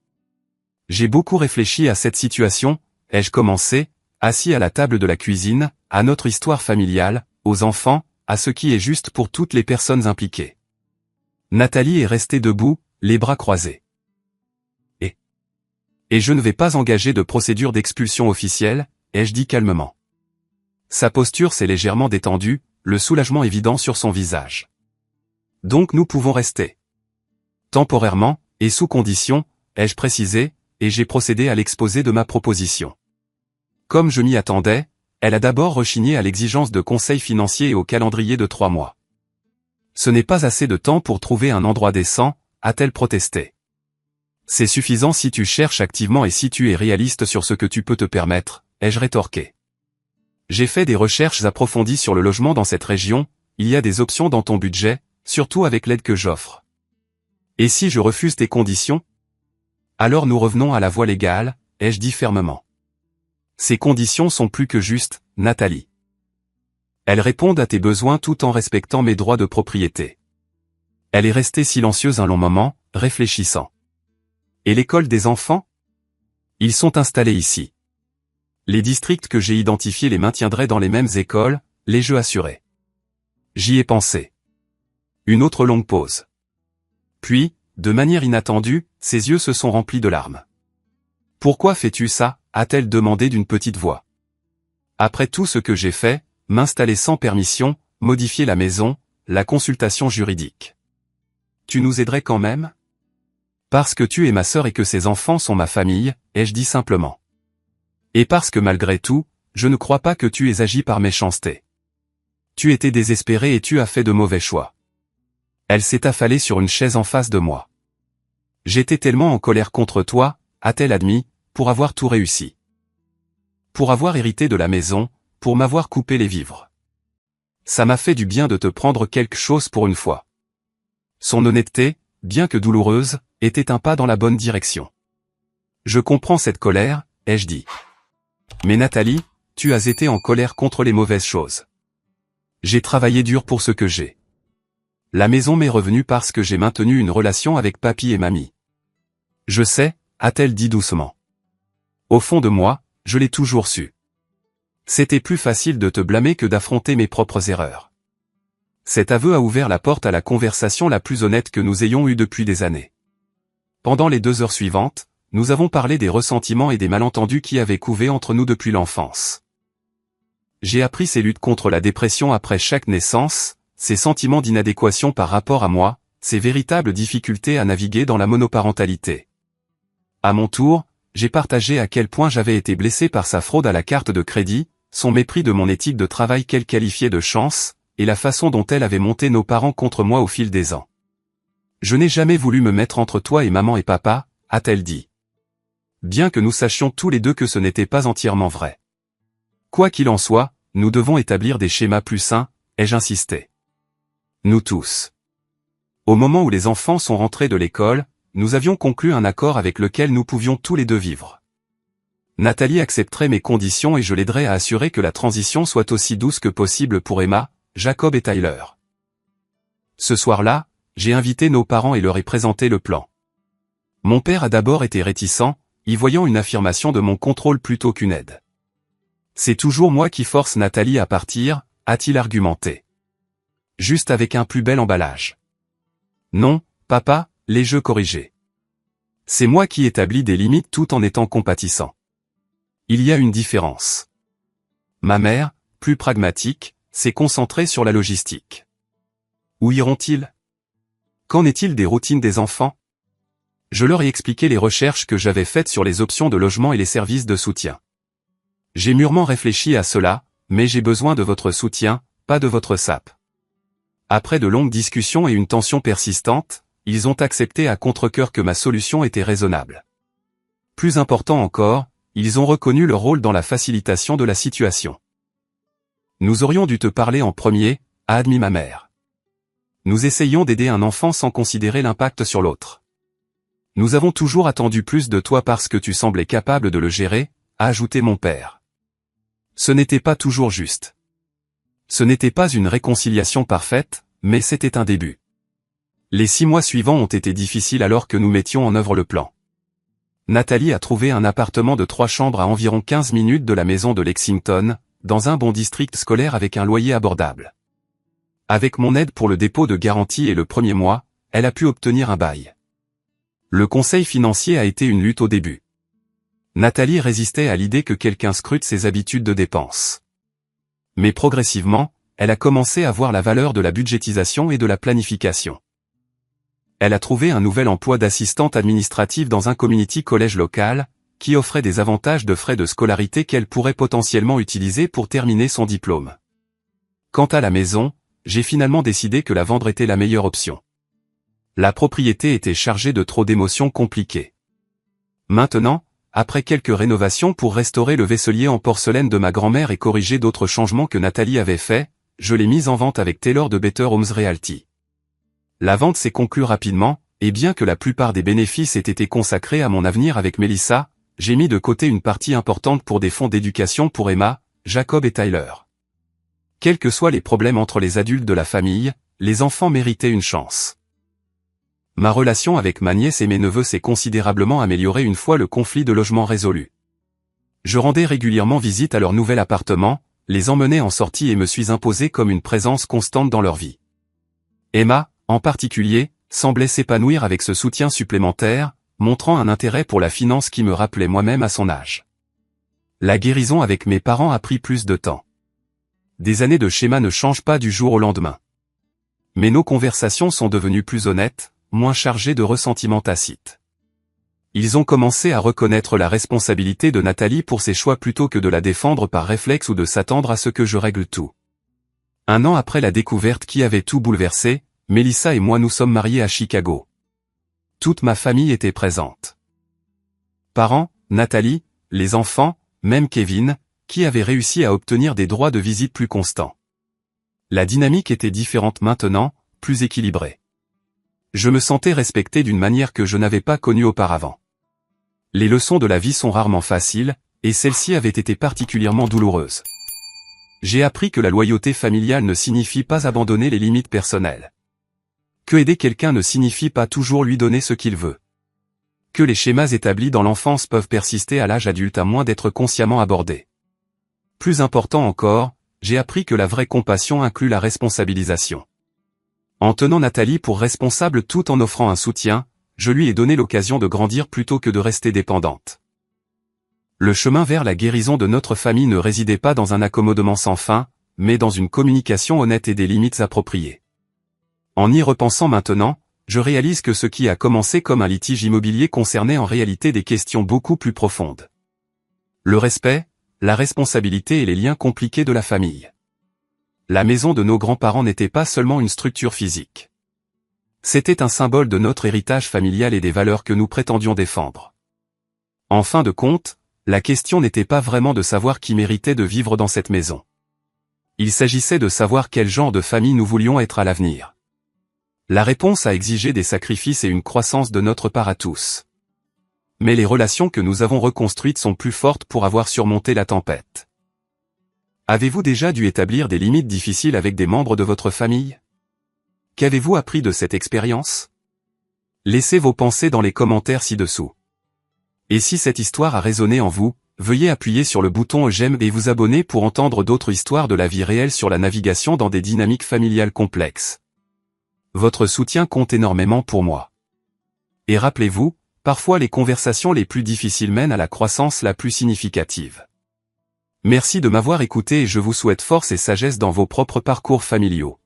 Speaker 1: J'ai beaucoup réfléchi à cette situation, ai-je commencé, assis à la table de la cuisine, à notre histoire familiale, aux enfants, à ce qui est juste pour toutes les personnes impliquées. Nathalie est restée debout, les bras croisés. Et je ne vais pas engager de procédure d'expulsion officielle, ai-je dit calmement. Sa posture s'est légèrement détendue, le soulagement évident sur son visage. Donc nous pouvons rester. Temporairement, et sous condition, ai-je précisé, et j'ai procédé à l'exposé de ma proposition. Comme je m'y attendais, elle a d'abord rechigné à l'exigence de conseils financiers et au calendrier de 3 mois. Ce n'est pas assez de temps pour trouver un endroit décent, a-t-elle protesté. C'est suffisant si tu cherches activement et si tu es réaliste sur ce que tu peux te permettre, ai-je rétorqué. J'ai fait des recherches approfondies sur le logement dans cette région, il y a des options dans ton budget, surtout avec l'aide que j'offre. Et si je refuse tes conditions? Alors nous revenons à la voie légale, ai-je dit fermement. Ces conditions sont plus que justes, Nathalie. Elles répondent à tes besoins tout en respectant mes droits de propriété. Elle est restée silencieuse un long moment, réfléchissant. Et l'école des enfants? Ils sont installés ici. Les districts que j'ai identifiés les maintiendraient dans les mêmes écoles, les jeux assurés. J'y ai pensé. Une autre longue pause. Puis, de manière inattendue, ses yeux se sont remplis de larmes. Pourquoi fais-tu ça? A-t-elle demandé d'une petite voix. Après tout ce que j'ai fait, m'installer sans permission, modifier la maison, la consultation juridique. Tu nous aiderais quand même? Parce que tu es ma sœur et que ces enfants sont ma famille, ai-je dit simplement. Et parce que malgré tout, je ne crois pas que tu aies agi par méchanceté. Tu étais désespéré et tu as fait de mauvais choix. Elle s'est affalée sur une chaise en face de moi. J'étais tellement en colère contre toi, a-t-elle admis, pour avoir tout réussi. Pour avoir hérité de la maison, pour m'avoir coupé les vivres. Ça m'a fait du bien de te prendre quelque chose pour une fois. Son honnêteté, bien que douloureuse, était un pas dans la bonne direction. Je comprends cette colère, ai-je dit. Mais Nathalie, tu as été en colère contre les mauvaises choses. J'ai travaillé dur pour ce que j'ai. La maison m'est revenue parce que j'ai maintenu une relation avec papy et mamie. Je sais, a-t-elle dit doucement. Au fond de moi, je l'ai toujours su. C'était plus facile de te blâmer que d'affronter mes propres erreurs. Cet aveu a ouvert la porte à la conversation la plus honnête que nous ayons eue depuis des années. Pendant les 2 heures suivantes, nous avons parlé des ressentiments et des malentendus qui avaient couvé entre nous depuis l'enfance. J'ai appris ses luttes contre la dépression après chaque naissance, ses sentiments d'inadéquation par rapport à moi, ses véritables difficultés à naviguer dans la monoparentalité. À mon tour, j'ai partagé à quel point j'avais été blessé par sa fraude à la carte de crédit, son mépris de mon éthique de travail qu'elle qualifiait de chance, et la façon dont elle avait monté nos parents contre moi au fil des ans. Je n'ai jamais voulu me mettre entre toi et maman et papa, a-t-elle dit. Bien que nous sachions tous les deux que ce n'était pas entièrement vrai. Quoi qu'il en soit, nous devons établir des schémas plus sains, ai-je insisté. Nous tous. Au moment où les enfants sont rentrés de l'école, nous avions conclu un accord avec lequel nous pouvions tous les deux vivre. Nathalie accepterait mes conditions et je l'aiderais à assurer que la transition soit aussi douce que possible pour Emma, Jacob et Tyler. Ce soir-là, j'ai invité nos parents et leur ai présenté le plan. Mon père a d'abord été réticent, y voyant une affirmation de mon contrôle plutôt qu'une aide. C'est toujours moi qui force Nathalie à partir, a-t-il argumenté. Juste avec un plus bel emballage. Non, papa, l'ai-je corrigé. C'est moi qui établis des limites tout en étant compatissant. Il y a une différence. Ma mère, plus pragmatique, s'est concentrée sur la logistique. Où iront-ils? Qu'en est-il des routines des enfants? Je leur ai expliqué les recherches que j'avais faites sur les options de logement et les services de soutien. J'ai mûrement réfléchi à cela, mais j'ai besoin de votre soutien, pas de votre sape. Après de longues discussions et une tension persistante, ils ont accepté à contre-cœur que ma solution était raisonnable. Plus important encore, ils ont reconnu leur rôle dans la facilitation de la situation. Nous aurions dû te parler en premier, a admis ma mère. Nous essayons d'aider un enfant sans considérer l'impact sur l'autre. Nous avons toujours attendu plus de toi parce que tu semblais capable de le gérer, a ajouté mon père. Ce n'était pas toujours juste. Ce n'était pas une réconciliation parfaite, mais c'était un début. Les 6 mois suivants ont été difficiles alors que nous mettions en œuvre le plan. Nathalie a trouvé un appartement de 3 chambres à environ 15 minutes de la maison de Lexington, dans un bon district scolaire avec un loyer abordable. Avec mon aide pour le dépôt de garantie et le premier mois, elle a pu obtenir un bail. Le conseil financier a été une lutte au début. Nathalie résistait à l'idée que quelqu'un scrute ses habitudes de dépenses. Mais progressivement, elle a commencé à voir la valeur de la budgétisation et de la planification. Elle a trouvé un nouvel emploi d'assistante administrative dans un community college local, qui offrait des avantages de frais de scolarité qu'elle pourrait potentiellement utiliser pour terminer son diplôme. Quant à la maison, j'ai finalement décidé que la vendre était la meilleure option. La propriété était chargée de trop d'émotions compliquées. Maintenant, après quelques rénovations pour restaurer le vaisselier en porcelaine de ma grand-mère et corriger d'autres changements que Nathalie avait faits, je l'ai mise en vente avec Taylor de Better Homes Realty. La vente s'est conclue rapidement, et bien que la plupart des bénéfices aient été consacrés à mon avenir avec Melissa, j'ai mis de côté une partie importante pour des fonds d'éducation pour Emma, Jacob et Tyler. Quels que soient les problèmes entre les adultes de la famille, les enfants méritaient une chance. Ma relation avec ma nièce et mes neveux s'est considérablement améliorée une fois le conflit de logement résolu. Je rendais régulièrement visite à leur nouvel appartement, les emmenais en sortie et me suis imposé comme une présence constante dans leur vie. Emma, en particulier, semblait s'épanouir avec ce soutien supplémentaire, montrant un intérêt pour la finance qui me rappelait moi-même à son âge. La guérison avec mes parents a pris plus de temps. Des années de schéma ne changent pas du jour au lendemain. Mais nos conversations sont devenues plus honnêtes, moins chargées de ressentiments tacites. Ils ont commencé à reconnaître la responsabilité de Nathalie pour ses choix plutôt que de la défendre par réflexe ou de s'attendre à ce que je règle tout. 1 an après la découverte qui avait tout bouleversé, Melissa et moi nous sommes mariés à Chicago. Toute ma famille était présente. Parents, Nathalie, les enfants, même Kevin, qui avait réussi à obtenir des droits de visite plus constants. La dynamique était différente maintenant, plus équilibrée. Je me sentais respecté d'une manière que je n'avais pas connue auparavant. Les leçons de la vie sont rarement faciles, et celle-ci avait été particulièrement douloureuse. J'ai appris que la loyauté familiale ne signifie pas abandonner les limites personnelles. Que aider quelqu'un ne signifie pas toujours lui donner ce qu'il veut. Que les schémas établis dans l'enfance peuvent persister à l'âge adulte à moins d'être consciemment abordés. Plus important encore, j'ai appris que la vraie compassion inclut la responsabilisation. En tenant Nathalie pour responsable tout en offrant un soutien, je lui ai donné l'occasion de grandir plutôt que de rester dépendante. Le chemin vers la guérison de notre famille ne résidait pas dans un accommodement sans fin, mais dans une communication honnête et des limites appropriées. En y repensant maintenant, je réalise que ce qui a commencé comme un litige immobilier concernait en réalité des questions beaucoup plus profondes. Le respect, la responsabilité et les liens compliqués de la famille. La maison de nos grands-parents n'était pas seulement une structure physique. C'était un symbole de notre héritage familial et des valeurs que nous prétendions défendre. En fin de compte, la question n'était pas vraiment de savoir qui méritait de vivre dans cette maison. Il s'agissait de savoir quel genre de famille nous voulions être à l'avenir. La réponse a exigé des sacrifices et une croissance de notre part à tous. Mais les relations que nous avons reconstruites sont plus fortes pour avoir surmonté la tempête. Avez-vous déjà dû établir des limites difficiles avec des membres de votre famille? Qu'avez-vous appris de cette expérience? Laissez vos pensées dans les commentaires ci-dessous. Et si cette histoire a résonné en vous, veuillez appuyer sur le bouton j'aime et vous abonner pour entendre d'autres histoires de la vie réelle sur la navigation dans des dynamiques familiales complexes. Votre soutien compte énormément pour moi. Et rappelez-vous, parfois les conversations les plus difficiles mènent à la croissance la plus significative. Merci de m'avoir écouté et je vous souhaite force et sagesse dans vos propres parcours familiaux.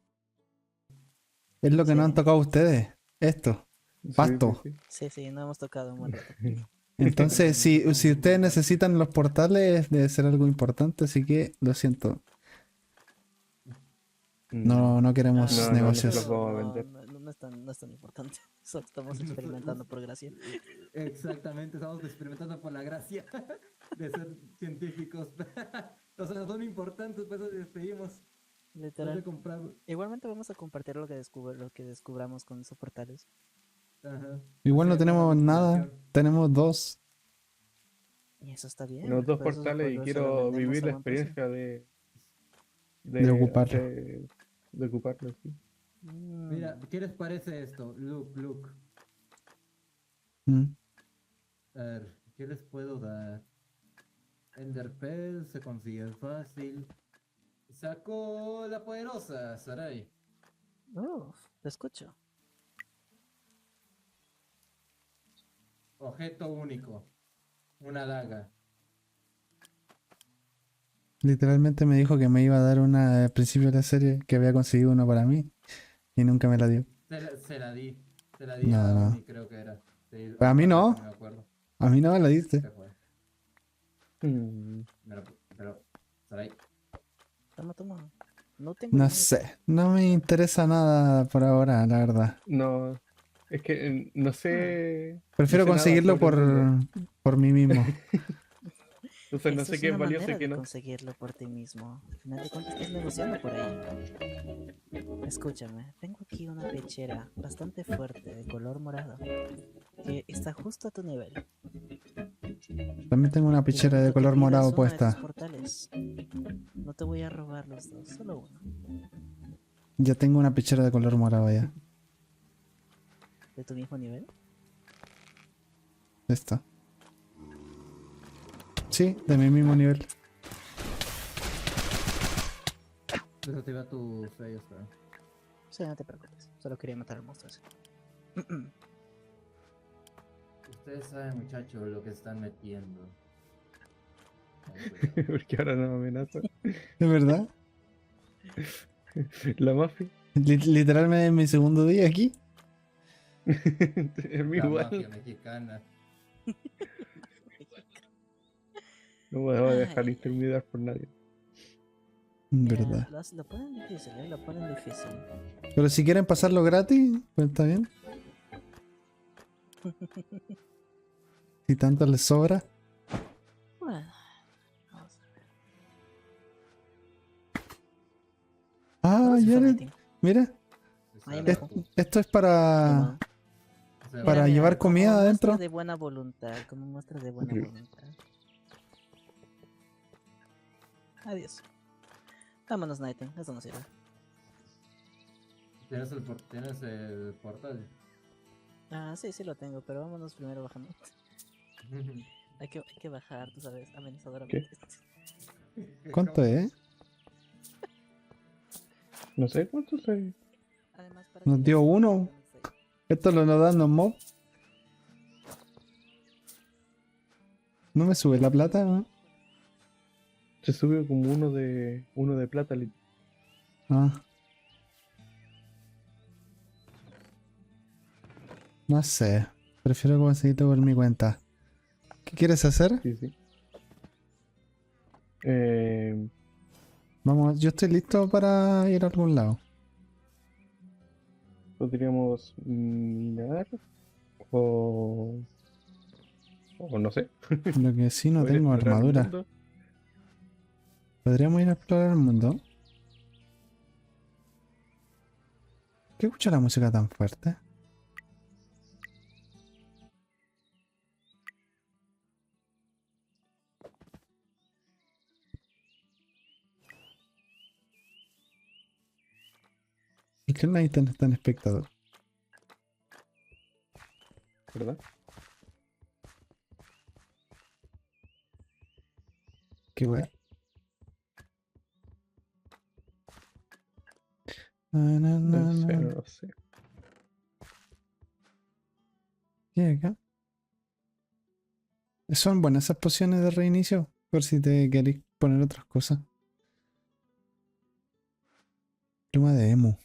Speaker 2: Es lo que nos han tocado a ustedes, esto, pasto.
Speaker 3: Sí, no hemos tocado un buen rato.
Speaker 2: Entonces, si ustedes necesitan los portales, debe ser algo importante, así que lo siento. No queremos
Speaker 4: No,
Speaker 2: negocios.
Speaker 4: no se los vamos a vender.
Speaker 3: No es tan importante. Solo estamos experimentando por gracia.
Speaker 5: Exactamente, estamos experimentando por la gracia de ser científicos. O sea, son importantes, pues eso despedimos.
Speaker 3: Literal.
Speaker 5: Comprar.
Speaker 3: Igualmente vamos a compartir lo que descubramos con esos portales.
Speaker 5: Ajá.
Speaker 2: Igual no
Speaker 5: Sí,
Speaker 2: tenemos
Speaker 5: una
Speaker 2: nada,
Speaker 5: comunicación.
Speaker 2: tenemos dos.
Speaker 3: Y eso está bien.
Speaker 4: Los dos
Speaker 3: por eso
Speaker 4: portales y
Speaker 3: se
Speaker 4: quiero
Speaker 3: lo vendemos
Speaker 4: vivir
Speaker 3: a
Speaker 4: la
Speaker 3: buen precio.
Speaker 4: experiencia
Speaker 2: De ocuparlo.
Speaker 4: de ocuparlo, sí.
Speaker 5: Mira, ¿qué les parece esto? Look.
Speaker 2: Mm.
Speaker 5: A ver, ¿qué les puedo dar? Enderpell se consigue fácil. Sacó la poderosa, Sarai.
Speaker 3: Te escucho.
Speaker 5: Objeto único. Una daga.
Speaker 2: Literalmente me dijo que me iba a dar una al principio de la serie, que había conseguido una para mí, y nunca me la dio.
Speaker 5: Se la di. Se la di
Speaker 2: No,
Speaker 5: a
Speaker 2: no.
Speaker 5: Oni, creo que era. Sí,
Speaker 2: Pues a mí no.
Speaker 5: me acuerdo.
Speaker 2: A mí no me la diste.
Speaker 5: Se fue.
Speaker 4: Mm,
Speaker 5: Pero, Sarai.
Speaker 3: Toma. No tengo
Speaker 2: No
Speaker 3: nada.
Speaker 2: sé, no me interesa nada por ahora, la verdad.
Speaker 4: no, es que no sé.
Speaker 2: Prefiero
Speaker 4: no sé nada
Speaker 2: conseguirlo
Speaker 4: sobre el mundo.
Speaker 2: por mí mismo.
Speaker 4: Entonces no
Speaker 3: Esa
Speaker 4: sé
Speaker 3: es
Speaker 4: qué es
Speaker 3: una
Speaker 4: valioso y
Speaker 3: manera
Speaker 4: qué
Speaker 3: de
Speaker 4: no.
Speaker 3: conseguirlo por ti mismo. Al final de cuentas estás negociando por ahí. Escúchame, tengo aquí una pechera bastante fuerte de color morado que está justo a tu nivel.
Speaker 2: También tengo una
Speaker 3: Te
Speaker 2: pichera de
Speaker 3: invito a que
Speaker 2: color
Speaker 3: pidas
Speaker 2: morado
Speaker 3: uno de esos
Speaker 2: puesta.
Speaker 3: portales. No te voy a robar los dos, solo uno.
Speaker 2: Ya tengo una pichera de color morado ya.
Speaker 3: ¿De tu mismo nivel?
Speaker 2: Esta. Sí, de mi mismo nivel.
Speaker 5: Desactiva tu sello, Sarai.
Speaker 3: Sí, no te preocupes. Solo quería matar al monstruo ese.
Speaker 5: Ustedes saben, muchachos, lo que están metiendo.
Speaker 4: Porque ahora no me amenaza.
Speaker 2: ¿Es verdad?
Speaker 4: La mafia.
Speaker 2: Literalmente es mi segundo día aquí.
Speaker 4: Es mi
Speaker 5: La
Speaker 4: igual.
Speaker 5: mafia mexicana.
Speaker 4: No me voy a dejar
Speaker 3: Ay.
Speaker 4: intimidar por nadie.
Speaker 2: ¿Verdad?
Speaker 3: Lo ponen difícil, lo ponen difícil.
Speaker 2: Pero si quieren pasarlo gratis, pues está bien. Si tanto les sobra.
Speaker 3: Bueno, vamos a ver.
Speaker 2: Ah,
Speaker 3: Ahora sí
Speaker 2: ya
Speaker 3: fue
Speaker 2: le-
Speaker 3: rating.
Speaker 2: mira.
Speaker 3: Ahí
Speaker 5: sea,
Speaker 3: me-
Speaker 2: Esto es para...
Speaker 3: Como-
Speaker 5: o sea,
Speaker 2: Para
Speaker 3: mira,
Speaker 2: llevar
Speaker 3: como
Speaker 2: comida
Speaker 3: muestra
Speaker 2: adentro.
Speaker 3: de buena voluntad, como muestra de buena
Speaker 4: Ujú.
Speaker 3: voluntad. Adiós. Vámonos, Nighting, eso no sirve.
Speaker 5: ¿Tienes el portal?
Speaker 3: Ah, sí, sí lo tengo, pero vámonos primero bajando. Hay que bajar, tú sabes, amenazadoramente.
Speaker 2: ¿Cuánto es?
Speaker 4: No sé cuánto se.
Speaker 3: Además, para
Speaker 2: Nos
Speaker 3: que
Speaker 2: dio
Speaker 3: veas
Speaker 2: uno.
Speaker 3: cómo está ahí.
Speaker 2: Esto lo nos dan los mobs. No me sube la plata, ¿no?
Speaker 4: Se sube como uno de plata.
Speaker 2: Ah. No sé. Prefiero conseguirlo por mi cuenta. ¿Qué quieres hacer?
Speaker 4: Sí, sí.
Speaker 2: Vamos, yo estoy listo para ir a algún lado.
Speaker 4: Podríamos minar o. O no sé.
Speaker 2: Lo que sí no
Speaker 4: poder
Speaker 2: tengo
Speaker 4: explorar el
Speaker 2: armadura.
Speaker 4: mundo.
Speaker 2: ¿Podríamos ir a explorar el mundo? ¿Qué escucha la música tan fuerte? ¿Y qué nadie está en espectador?
Speaker 4: ¿Verdad?
Speaker 2: Qué wea. Na, na, na,
Speaker 4: No sé,
Speaker 2: na.
Speaker 4: no sé.
Speaker 2: ¿Qué hay acá? Son buenas esas pociones de reinicio. Por si te queréis poner otras cosas. Pluma de emo.